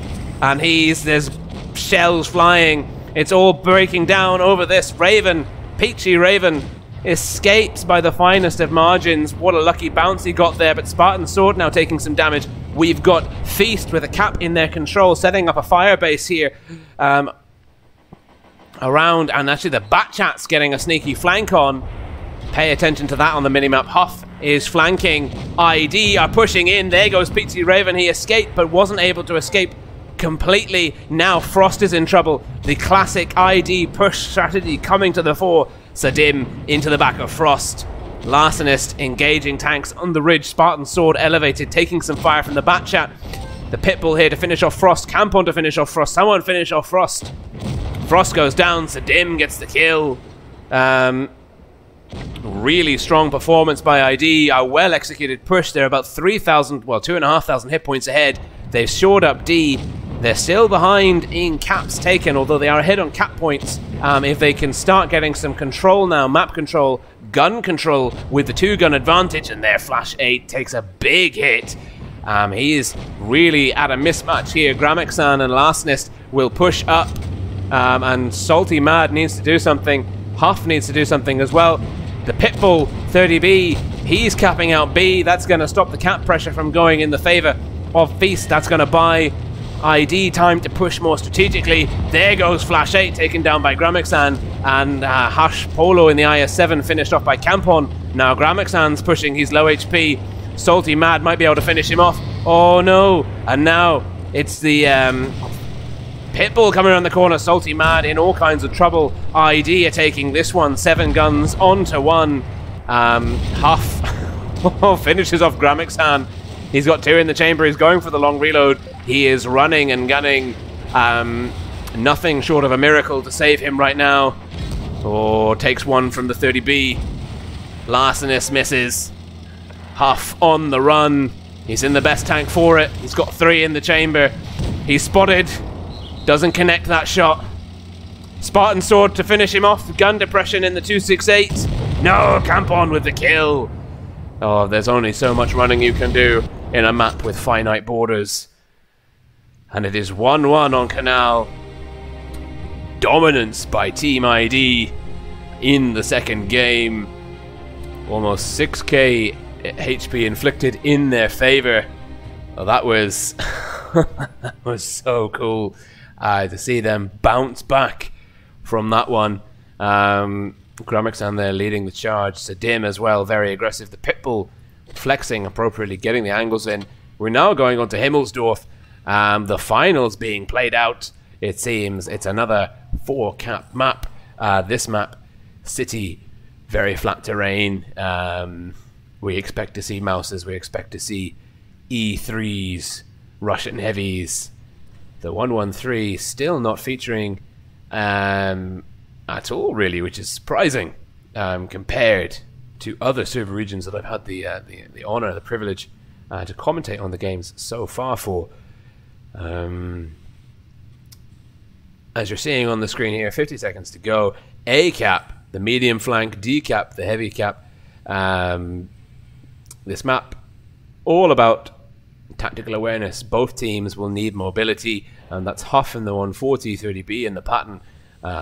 And there's shells flying. It's all breaking down over this. Raven, Peachy Raven, escapes by the finest of margins. What a lucky bounce he got there, but Spartan Sword now taking some damage. We've got Feast with a cap in their control, setting up a fire base here around, and actually the Batchat's getting a sneaky flank on. Pay attention to that on the minimap. Huff is flanking. ID are pushing in. There goes Peachy Raven. He escaped, but wasn't able to escape completely. Now Frost is in trouble. The classic ID push strategy coming to the fore. Sadim into the back of Frost. Larcenist engaging tanks on the ridge. Spartan Sword elevated, taking some fire from the Batchat. The Pitbull here to finish off Frost. Campon to finish off Frost. Someone finish off Frost. Frost goes down. Sadim gets the kill. Really strong performance by ID. A well executed push. They're about 3,000, well, 2,500 hit points ahead. They've shored up D. They're still behind in caps taken, although they are ahead on cap points. If they can start getting some control now, map control, gun control with the 2-gun advantage, and their Flash 8 takes a big hit. He is really at a mismatch here. Gramexan and Larcenist will push up, and Salty Mad needs to do something. Huff needs to do something as well. The Pitbull 30B, he's capping out B. That's going to stop the cap pressure from going in the favor of Feast. That's going to buy ID time to push more strategically. There goes Flash 8 taken down by Gramexan, and Hush Polo in the IS-7 finished off by Campon. Now Gramexan's pushing, he's low HP. Salty Mad might be able to finish him off. Oh no, and now it's the Pitbull coming around the corner. Salty Mad in all kinds of trouble. ID are taking this one, 7 guns onto 1. Huff finishes off Gramexan. He's got 2 in the chamber. He's going for the long reload. He is running and gunning. Nothing short of a miracle to save him right now. Oh, takes 1 from the 30B. Larcenist misses. Huff on the run. He's in the best tank for it. He's got 3 in the chamber. He's spotted. Doesn't connect that shot. Spartan Sword to finish him off. Gun depression in the 268. No, Campon with the kill. Oh, there's only so much running you can do in a map with finite borders. And it is 1-1 on Canal. Dominance by Team ID in the second game. Almost 6k HP inflicted in their favor. Oh, that was that was so cool to see them bounce back from that one. Gramexan there leading the charge. Sadim as well, very aggressive. The Pitbull flexing appropriately, getting the angles in. We're now going on to Himmelsdorf. The finals being played out, it seems. It's another 4-cap map. This map, city, very flat terrain. We expect to see mouses. We expect to see E3s, Russian heavies. The 113 still not featuring at all, really, which is surprising compared to other server regions that I've had the honor, the privilege to commentate on the games so far for. As you're seeing on the screen here, 50 seconds to go. A cap, the medium flank, D cap, the heavy cap. This map, all about tactical awareness. Both teams will need mobility, and that's Huff in the 140, 30B in the pattern.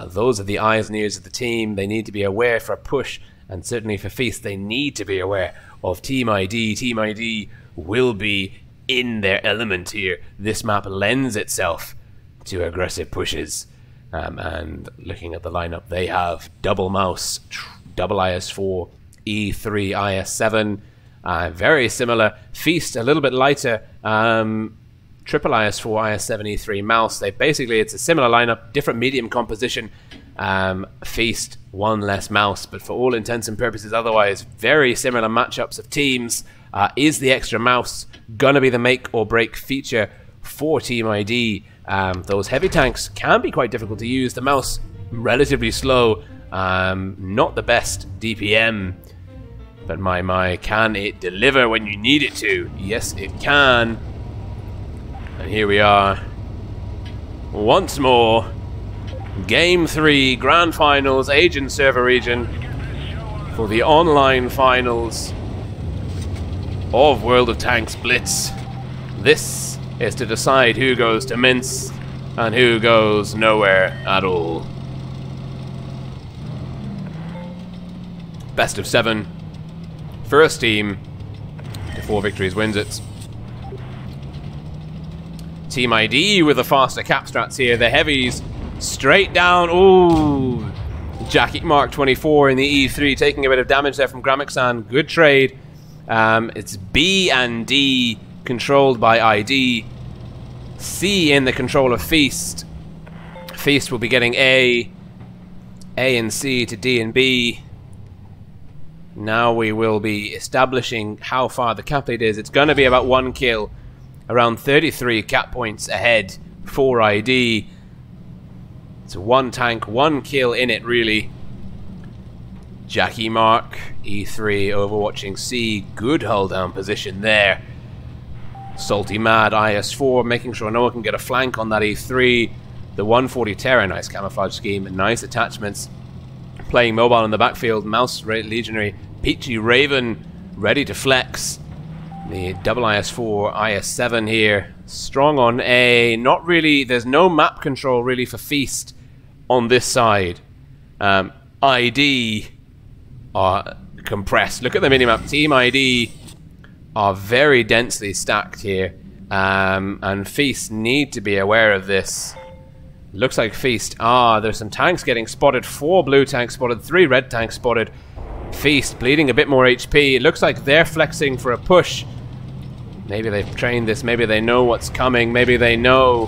Those are the eyes and ears of the team. They need to be aware for a push, and certainly for Feast, they need to be aware of Team ID. Team ID will be in their element here. This map lends itself to aggressive pushes. And looking at the lineup, they have double mouse, double IS4, E3, IS7. Very similar. Feast, a little bit lighter. Triple IS4, IS7, E3 mouse. It's a similar lineup, different medium composition. Feast, 1 less mouse, but for all intents and purposes otherwise, very similar matchups of teams. Is the extra mouse gonna be the make or break feature for Team ID? Those heavy tanks can be quite difficult to use. The mouse, relatively slow, not the best DPM. But my, can it deliver when you need it to? Yes, it can. And here we are. Once more. Game 3, Grand Finals, Asian Server Region. For the online finals of World of Tanks Blitz. This is to decide who goes to Minsk and who goes nowhere at all. Best of 7. First team to 4 victories wins it. Team ID with the faster cap strats here. The heavies straight down. Ooh, Jackie Mark 24 in the E3, taking a bit of damage there from Gramixan. Good trade. It's B and D controlled by ID. C in the control of Feast. Feast will be getting A and C to D and B. Now we will be establishing how far the cap lead is. It's going to be about 1 kill. Around 33 cap points ahead for ID. It's 1 tank, 1 kill in it, really. Jackie Mark, E3, overwatching C. Good hold down position there. Salty Mad, IS4, making sure no one can get a flank on that E3. The 140 Terra, nice camouflage scheme, nice attachments. Playing mobile in the backfield, Mouse Legionary, Peachy Raven, ready to flex. The double IS4, IS7 here, strong on A. Not really, there's no map control really for Feast on this side. ID are compressed. Look at the minimap. Team ID are very densely stacked here, and Feast need to be aware of this. Looks like Feast. There's some tanks getting spotted. 4 blue tanks spotted, 3 red tanks spotted. Feast bleeding a bit more HP. It looks like they're flexing for a push. Maybe they've trained this. Maybe they know what's coming. Maybe they know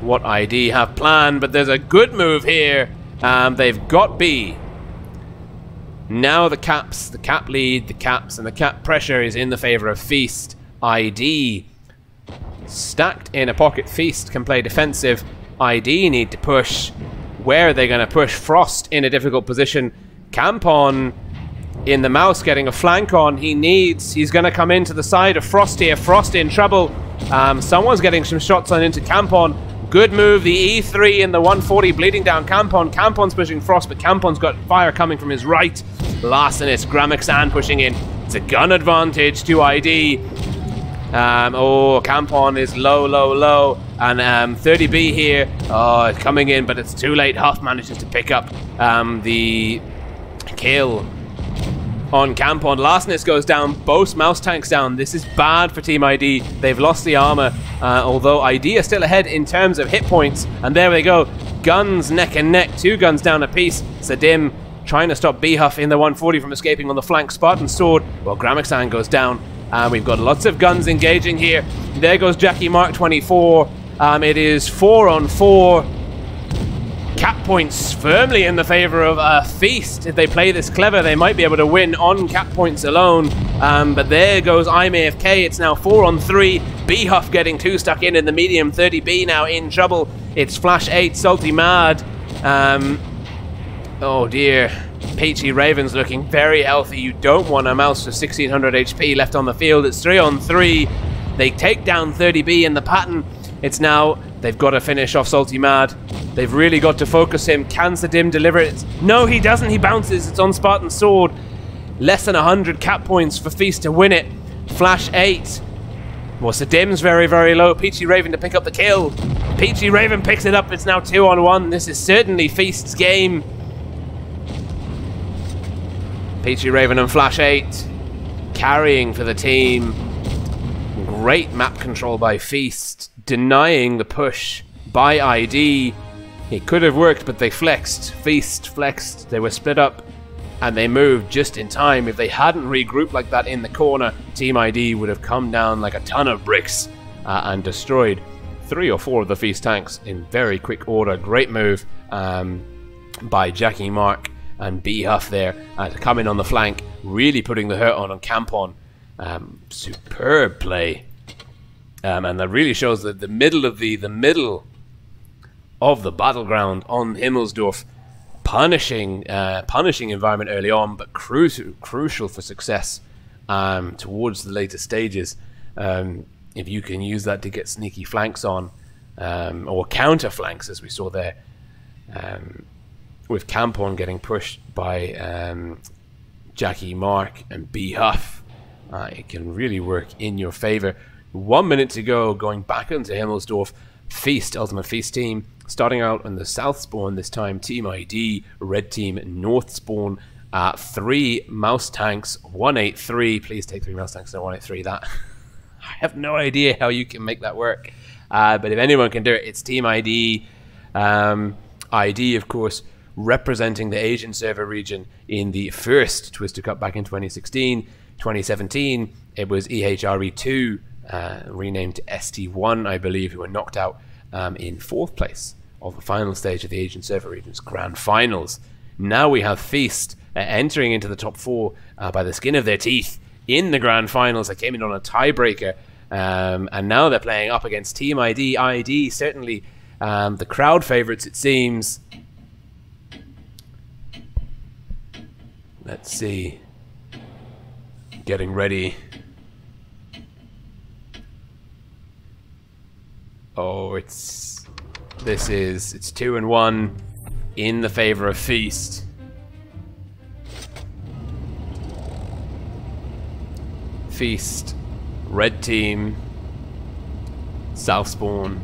what ID have planned. But there's a good move here. They've got B. Now the caps, the cap lead, the caps, and the cap pressure is in the favor of Feast. ID stacked in a pocket. Feast can play defensive. ID need to push. Where are they going to push? Frost in a difficult position. Campon in the mouse getting a flank on. He's going to come into the side of Frost here. Frost in trouble. Someone's getting some shots on into Campon. Good move. The E3 in the 140 bleeding down Campon. Campon's pushing Frost, but Campon's got fire coming from his right. Larsenis, Gramixan pushing in. It's a gun advantage to ID. Campon is low. And 30B here. It's coming in, but it's too late. Huff manages to pick up the kill on Campon. Larsenis goes down. Both mouse tanks down. This is bad for Team ID. They've lost the armor, although ID are still ahead in terms of hit points. And there we go. Guns neck and neck. 2 guns down apiece. Sadim trying to stop B-Huff in the 140 from escaping on the flank. Spartan Sword. Well, Gramixan goes down. We've got lots of guns engaging here. There goes Jackie Mark 24. It is 4 on 4. Cap points firmly in the favor of Feast. If they play this clever, they might be able to win on cap points alone. But there goes I'm AFK. It's now 4 on 3. B-Huff getting 2 stuck in the medium. 30B now in trouble. It's Flash 8, Salty Mad. Oh dear. Peachy Raven's looking very healthy. You don't want a mouse with 1600 HP left on the field. It's 3 on 3. They take down 30B in the pattern. It's now, they've got to finish off Salty Mad. They've really got to focus him. Can Sadim deliver it? No, he doesn't. He bounces. It's on Spartan Sword. Less than 100 cap points for Feast to win it. Flash 8. Well, Sadim's very, very low. Peachy Raven to pick up the kill. Peachy Raven picks it up. It's now 2 on 1. This is certainly Feast's game. Peachy Raven and Flash 8 carrying for the team. Great map control by Feast, denying the push by ID. It could have worked, but they flexed. Feast flexed. They were split up, and they moved just in time. If they hadn't regrouped like that in the corner, Team ID would have come down like a ton of bricks and destroyed 3 or 4 of the Feast tanks in very quick order. Great move by Jackie Mark and B-Huff there to come in on the flank, really putting the hurt on Campon. Superb play. And that really shows that the middle of the battleground on Himmelsdorf. Punishing environment early on, but crucial for success towards the later stages. If you can use that to get sneaky flanks on, or counter flanks, as we saw there, with Campon getting pushed by Jackie Mark and B Huff, it can really work in your favor. 1 minute to go, going back into Himmelsdorf. Feast, Ultimate Feast team, starting out on the south spawn this time. Team ID, red team, north spawn. 3 mouse tanks, 183. Please take 3 mouse tanks and 183. That I have no idea how you can make that work. But if anyone can do it, it's Team ID. ID, of course, representing the Asian server region in the first Twister Cup back in 2016. 2017, it was EHRE2. Renamed to ST1, I believe, who were knocked out in 4th place of the final stage of the Asian Server Region's Grand Finals. Now we have Feast entering into the top 4 by the skin of their teeth in the Grand Finals. They came in on a tiebreaker, and now they're playing up against Team ID. ID, certainly the crowd favourites, it seems. Let's see. Getting ready. Oh, it's 2-1 in the favor of Feast. Feast, red team, south spawn.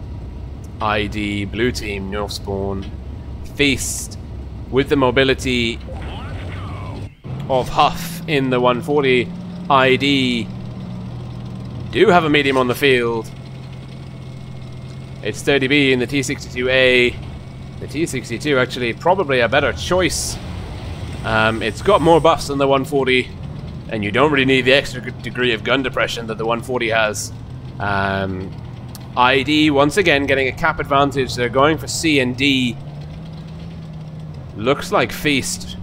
ID, blue team, north spawn. Feast with the mobility of Huff in the 140. ID do have a medium on the field. It's 30B in the T62A. The T62 actually probably a better choice. It's got more buffs than the 140, and you don't really need the extra degree of gun depression that the 140 has. ID once again getting a cap advantage. They're going for C and D. Looks like Feast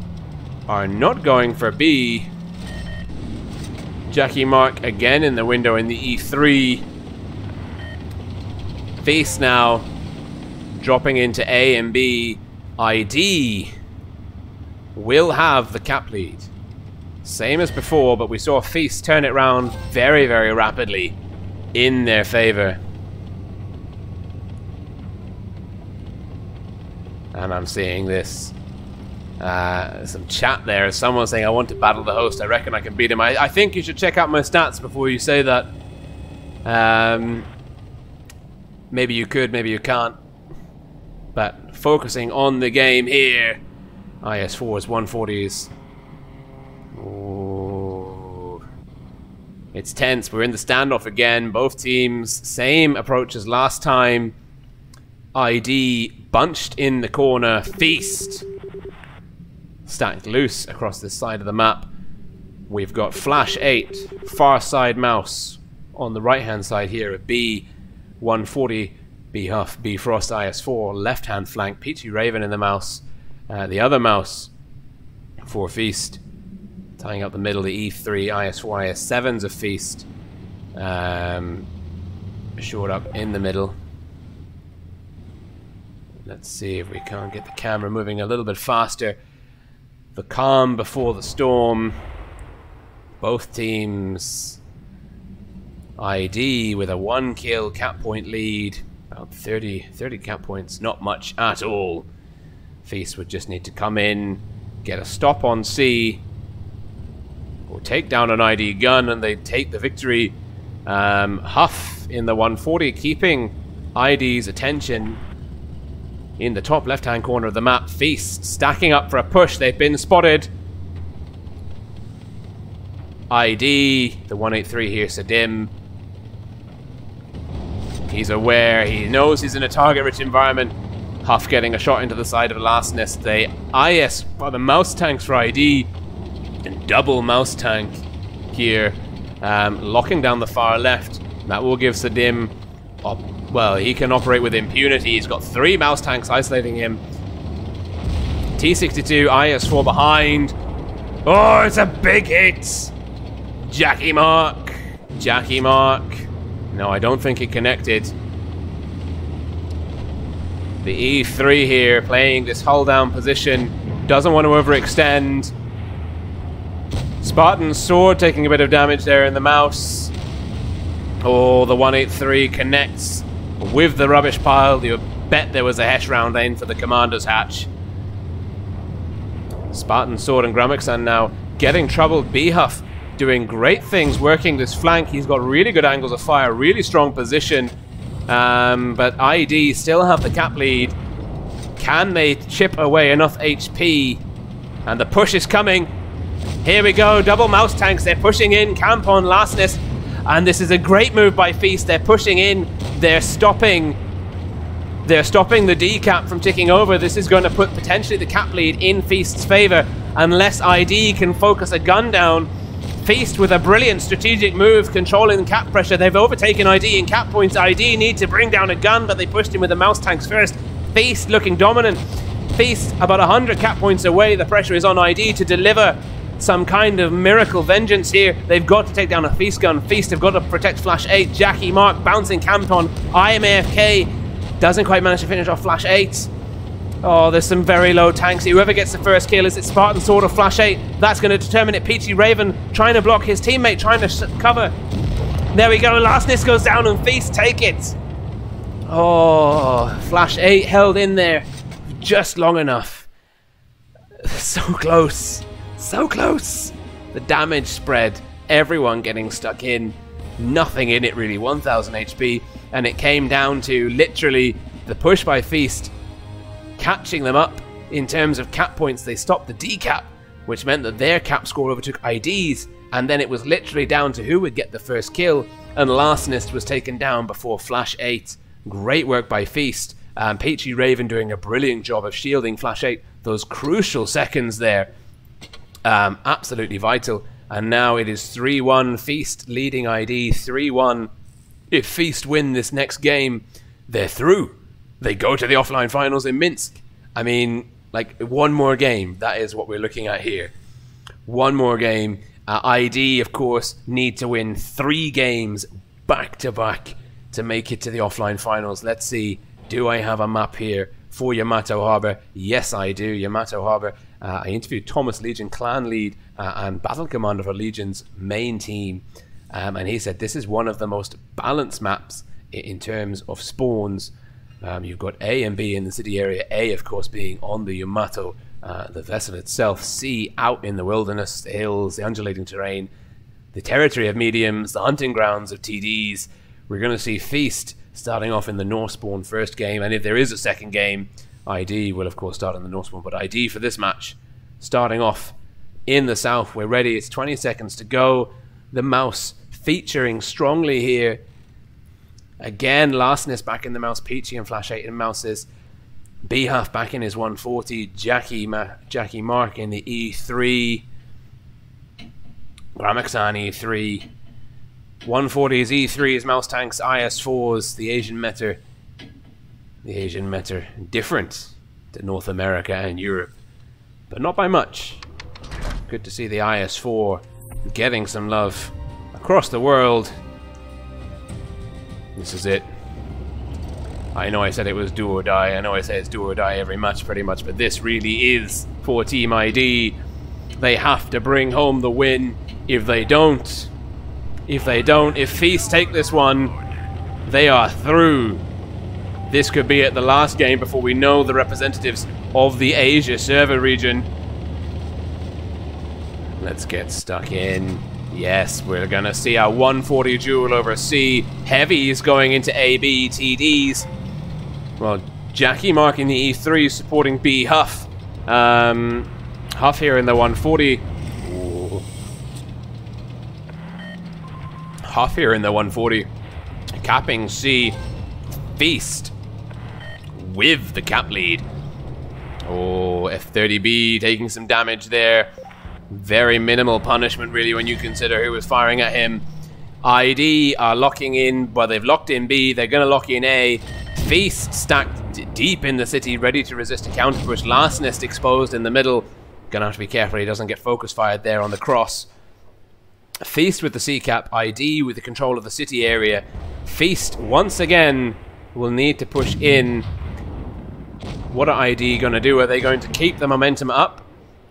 are not going for B. Jackie Mark again in the window in the E3. Feast now dropping into A and B. ID will have the cap lead. Same as before, but we saw Feast turn it around very, very rapidly in their favor. And I'm seeing this. Some chat there. Someone saying, I want to battle the host. I reckon I can beat him. I think you should check out my stats before you say that. Maybe you could, maybe you can't. But focusing on the game here. IS4s, 140s. Oh. It's tense. We're in the standoff again. Both teams, same approach as last time. ID bunched in the corner. Feast stacked loose across this side of the map. We've got Flash 8, far side mouse on the right hand side here at B. 140, B Huff, B Frost, IS4, left hand flank, Peachy Raven in the mouse, the other mouse for Feast, tying up the middle, the E3, IS4, IS7s of Feast, short up in the middle. Let's see if we can't get the camera moving a little bit faster. The calm before the storm. Both teams. ID with a 1 kill cap point lead. About 30 cap points. Not much at all. Feast would just need to come in, get a stop on C, or take down an ID gun, and they take the victory. Huff in the 140, keeping ID's attention in the top left-hand corner of the map. Feast stacking up for a push. They've been spotted. ID, the 183 here, Sadim. He's aware. He knows he's in a target-rich environment. Huff getting a shot into the side of the last nest. The IS, well, the mouse tanks for ID, and double mouse tank here, locking down the far left. That will give Sadim, well, he can operate with impunity. He's got 3 mouse tanks isolating him. T62, IS4 behind. Oh, it's a big hit. Jackie Mark. Jackie Mark. No, I don't think it connected. The E3 here playing this hull down position. Doesn't want to overextend. Spartan's sword taking a bit of damage there in the mouse. Oh, the 183 connects with the rubbish pile. You bet there was a Hesh round lane for the commander's hatch. Spartan sword and Gramexan now getting troubled. Behuff doing great things working this flank. He's got really good angles of fire, really strong position. But ID still have the cap lead. Can they chip away enough HP? And the push is coming. Here we go, double mouse tanks. They're pushing in, camp on lastness. And this is a great move by Feast. They're pushing in. They're stopping the D cap from ticking over. This is going to put potentially the cap lead in Feast's favor unless ID can focus a gun down. Feast with a brilliant strategic move, controlling the cap pressure. They've overtaken ID in cap points. ID need to bring down a gun, but they pushed him with the mouse tanks first. Feast looking dominant. Feast about 100 cap points away. The pressure is on ID to deliver some kind of miracle vengeance here. They've got to take down a Feast gun. Feast have got to protect Flash 8. Jackie Mark bouncing camp on. IMAFK doesn't quite manage to finish off Flash 8. Oh, there's some very low tanks. Whoever gets the first kill, is it Spartan Sword or Flash 8? That's going to determine it. Peachy Raven trying to block his teammate, trying to cover. There we go. Lastness goes down and Feast take it. Oh, Flash 8 held in there just long enough. So close. So close. The damage spread. Everyone getting stuck in. Nothing in it really. 1000 HP. And it came down to literally the push by Feast catching them up in terms of cap points. They stopped the D cap, which meant that their cap score overtook ID's, and then it was literally down to who would get the first kill, and Lastness was taken down before Flash 8. Great work by Feast. Peachy Raven doing a brilliant job of shielding Flash 8. Those crucial seconds there. Absolutely vital. And now it is 3-1. Feast leading ID 3-1. If Feast win this next game, they're through. They go to the offline finals in Minsk. I mean, like, one more game. That is what we're looking at here. One more game. ID, of course, need to win 3 games back-to-back to make it to the offline finals. Let's see. Do I have a map here for Yamato Harbour? Yes, I do. Yamato Harbour. I interviewed Thomas, Legion clan lead and battle commander for Legion's main team. And he said this is one of the most balanced maps in terms of spawns. You've got A and B in the city area. A, of course, being on the Yamato, the vessel itself. C, out in the wilderness, the hills, the undulating terrain, the territory of mediums, the hunting grounds of TDs. We're going to see Feast starting off in the North spawn first game. And if there is a second game, ID will, of course, start in the North spawn. But ID for this match, starting off in the south. We're ready. It's 20 seconds to go. The mouse featuring strongly here. Again, Lastness back in the mouse. Peachy and Flash 8 in mouses. Behuff back in his 140. Jackie Mark in the E3. Gramexan E3. 140's E3's mouse tanks. IS4's the Asian Meter. The Asian Meter different to North America and Europe, but not by much. Good to see the IS4 getting some love across the world. This is it. I know I said it was do or die. I know I say it's do or die every match pretty much, but this really is for Team ID. They have to bring home the win. If they don't, if Feast take this one, they are through. This could be at the last game before we know the representatives of the Asia server region. Let's get stuck in. Yes, we're gonna see a 140 duel over C. Heavies going into AB TDs. Well, Jackie marking the E3 supporting B Huff. Huff here in the 140. Ooh. Huff here in the 140. Capping C. Feast with the cap lead. Oh, F30B taking some damage there. Very minimal punishment, really, when you consider who was firing at him. ID are locking in, well, they've locked in B, they're going to lock in A. Feast stacked deep in the city, ready to resist a counter push. Lastness exposed in the middle. Going to have to be careful he doesn't get focus fired there on the cross. Feast with the C cap, ID with the control of the city area. Feast, once again, will need to push in. What are ID going to do? Are they going to keep the momentum up?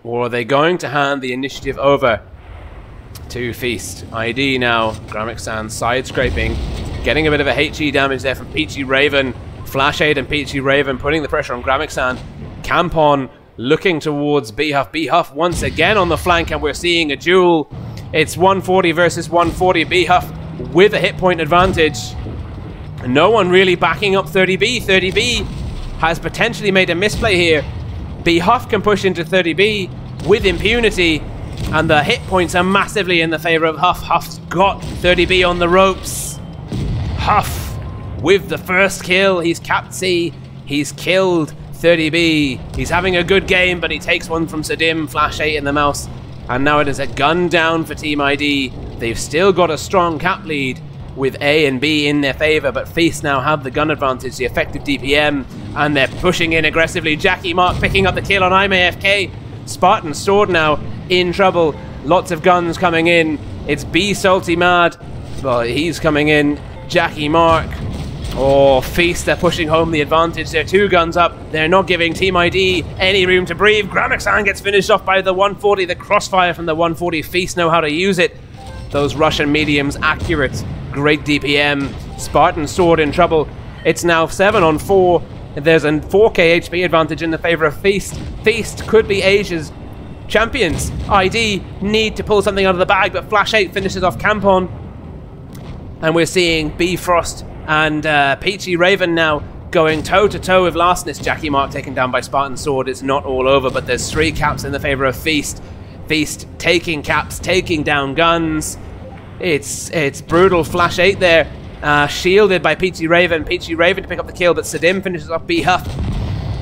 Or are they going to hand the initiative over to Feast? ID now, Gramixan side scraping, getting a bit of a HE damage there from Peachy Raven. Flash Aid and Peachy Raven putting the pressure on Gramixan. Campon looking towards Behuff. Behuff once again on the flank, and we're seeing a duel. It's 140 versus 140. Behuff with a hit point advantage. No one really backing up 30B. 30B has potentially made a misplay here. Behuff can push into 30B with impunity, and the hit points are massively in the favor of Huff. Huff's got 30B on the ropes. Huff with the first kill. He's capped C. He's killed 30B. He's having a good game, but he takes one from Sadim. Flash 8 in the mouse. And now it is a gun down for Team ID. They've still got a strong cap lead with A and B in their favor, but Feast now have the gun advantage, the effective DPM, and they're pushing in aggressively. Jackie Mark picking up the kill on IMAFK. Spartan Sword now in trouble. Lots of guns coming in. It's B Salty Mad. Well, he's coming in. Jackie Mark. Oh, Feast, they're pushing home the advantage. They're 2 guns up. They're not giving Team ID any room to breathe. Gramixan gets finished off by the 140. The crossfire from the 140. Feast know how to use it. Those Russian mediums, accurate. Great DPM. Spartan Sword in trouble. It's now 7 on 4. There's a 4k HP advantage in the favor of Feast. Feast could be Asia's champions. ID need to pull something out of the bag, but Flash 8 finishes off Campon. And we're seeing Bfrost and Peachy Raven now going toe-to-toe with Lastness. Jackie Mark taken down by Spartan Sword. It's not all over, but there's 3 caps in the favor of Feast. Feast taking caps, taking down guns. It's brutal. Flash 8 there. Shielded by Peachy Raven. Peachy Raven to pick up the kill, but Sadim finishes off Behuff.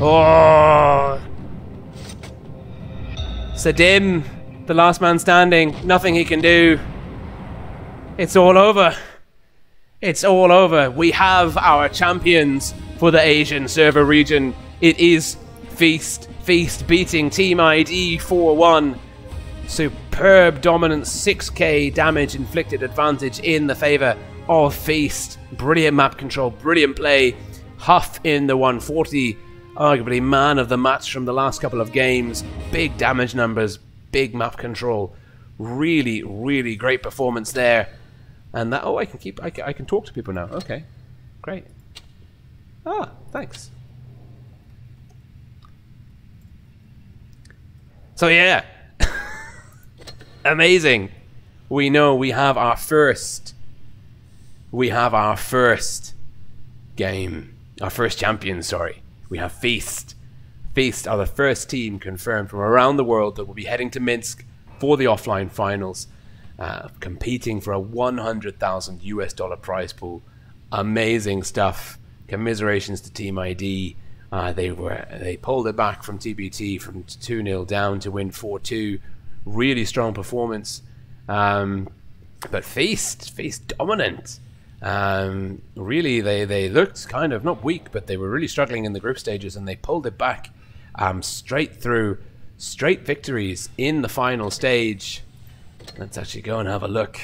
Oh. Sadim, the last man standing. Nothing he can do. It's all over. It's all over. We have our champions for the Asian server region. It is Feast. Feast beating Team ID 4-1. Superb dominance, 6k damage inflicted advantage in the favor of Feast. Brilliant map control, brilliant play. Huff in the 140, arguably man of the match from the last couple of games. Big damage numbers, big map control. Really, really great performance there. And that, oh, I can talk to people now. Okay, great. Ah, thanks. So yeah, amazing. We know we have our first game, our first champion, sorry. We have Feast. Feast are the first team confirmed from around the world that will be heading to Minsk for the offline finals, competing for a $100,000 prize pool. Amazing stuff. Commiserations to Team ID. They pulled it back from TBT from 2-0 down to win 4-2. Really strong performance. But Feast dominant. Really, they looked kind of not weak, but they were really struggling in the group stages, and they pulled it back straight through. Straight victories in the final stage. Let's actually go and have a look.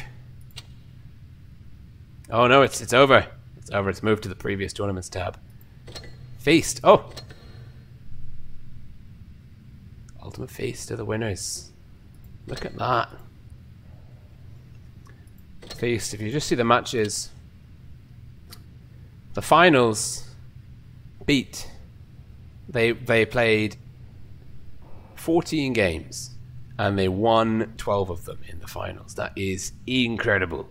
Oh no, it's over. It's over. It's moved to the previous tournaments tab. Feast. Oh! Ultimate Feast are the winners. Look at that. Feast, if you just see the matches, the finals beat. They played 14 games and they won 12 of them in the finals. That is incredible.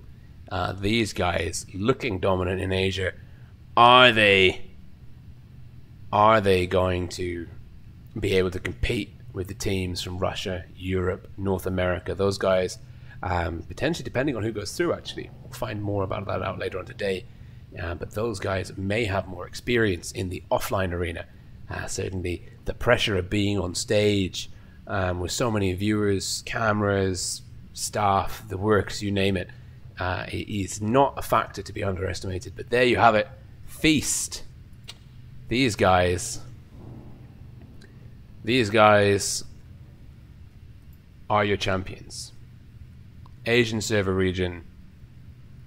These guys looking dominant in Asia. Are they going to be able to compete with the teams from Russia, Europe, North America? Those guys, potentially depending on who goes through, actually. We'll find more about that out later on today. But those guys may have more experience in the offline arena. Certainly the pressure of being on stage with so many viewers, cameras, staff, the works, you name it, is not a factor to be underestimated. But there you have it. Feast. These guys are your champions. Asian server region.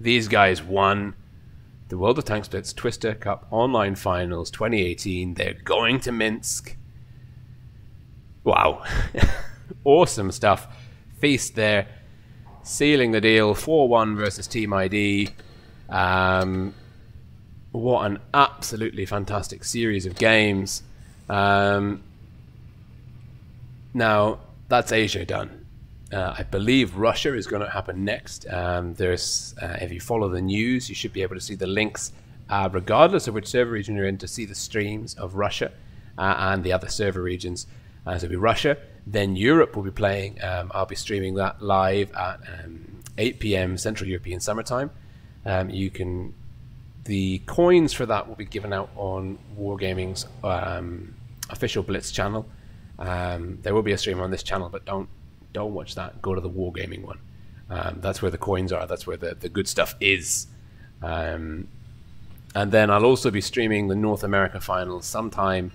These guys won. the World of Tanks Blitz Twister Cup Online Finals 2018. They're going to Minsk. Wow. Awesome stuff. Feast there, sealing the deal. 4-1 versus Team ID. What an absolutely fantastic series of games. Now, that's Asia done. I believe Russia is going to happen next. There's, if you follow the news, you should be able to see the links, regardless of which server region you're in, to see the streams of Russia and the other server regions. So it'll be Russia, then Europe will be playing. I'll be streaming that live at 8 p.m. Central European Summertime. The coins for that will be given out on Wargaming's official Blitz channel. There will be a stream on this channel, but don't watch that. Go to the Wargaming one. That's where the coins are. That's where the good stuff is. And then I'll also be streaming the North America finals sometime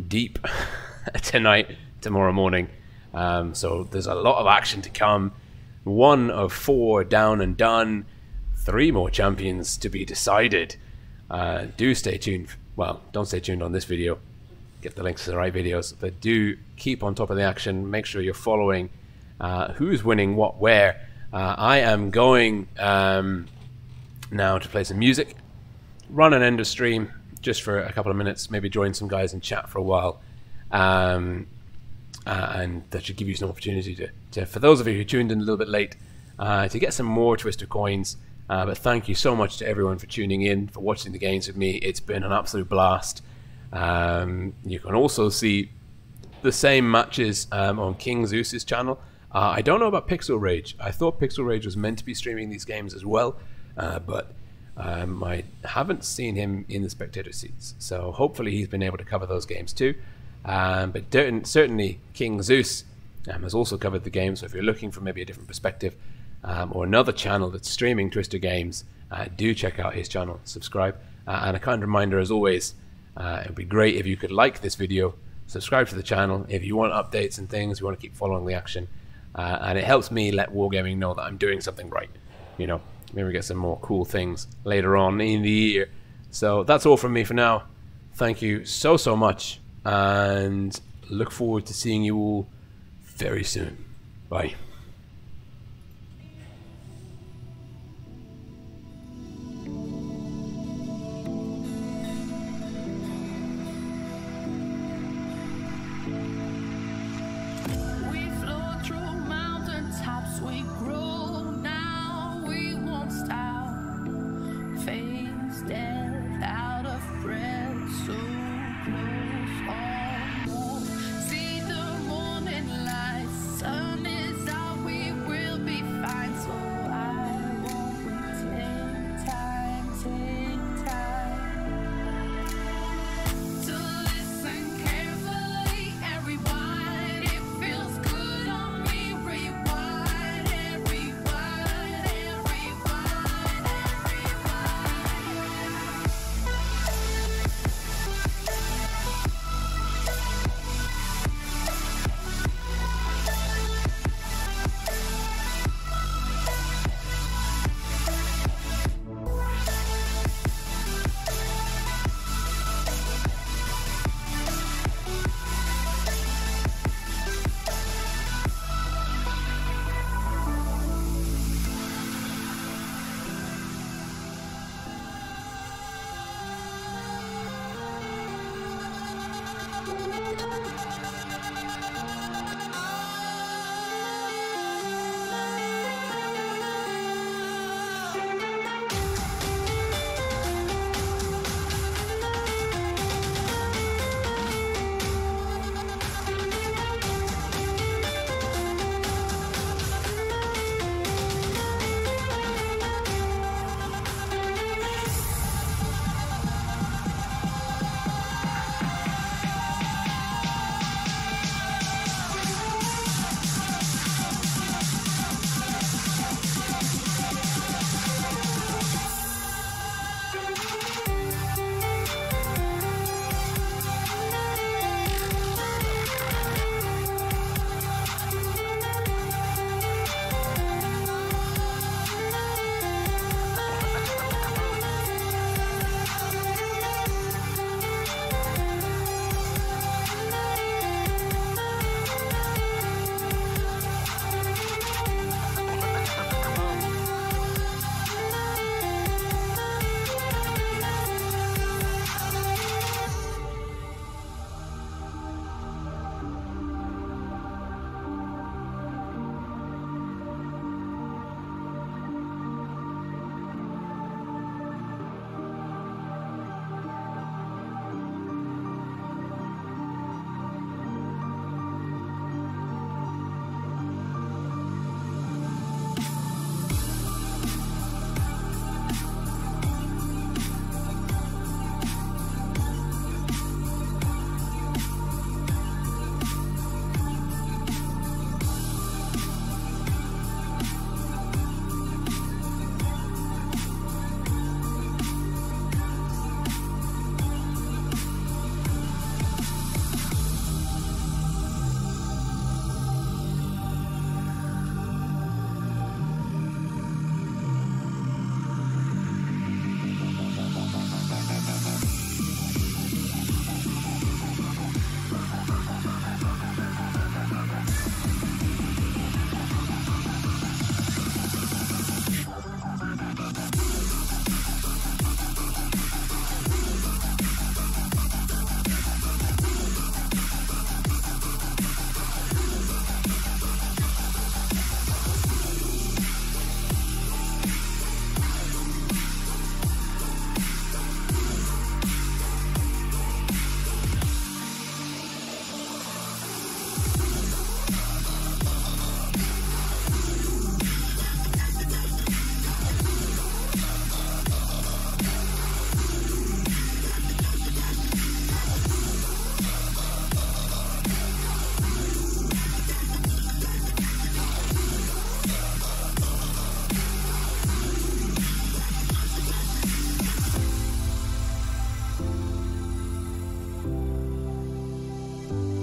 deep tonight, tomorrow morning. So there's a lot of action to come. 1 of 4 down and done. 3 more champions to be decided. Do stay tuned. Well, don't stay tuned on this video. Get the links to the right videos. But do keep on top of the action. Make sure you're following who's winning what where. I am going now to play some music. Run and end a stream just for a couple of minutes. Maybe join some guys and chat for a while. And that should give you some opportunity to for those of you who tuned in a little bit late, to get some more Twister coins. But thank you so much to everyone for tuning in, for watching the games with me. It's been an absolute blast. You can also see the same matches on King Zeus's channel. I don't know about Pixel Rage. I thought Pixel Rage was meant to be streaming these games as well, but I haven't seen him in the spectator seats. So hopefully he's been able to cover those games too. But certainly King Zeus has also covered the game. So if you're looking for maybe a different perspective, or another channel that's streaming Twister games, do check out his channel, subscribe. And a kind reminder, as always, it would be great if you could like this video, subscribe to the channel if you want updates and things, you want to keep following the action. And it helps me let Wargaming know that I'm doing something right. You know, maybe we get some more cool things later on in the year. So that's all from me for now. Thank you so much, and look forward to seeing you all very soon. Bye.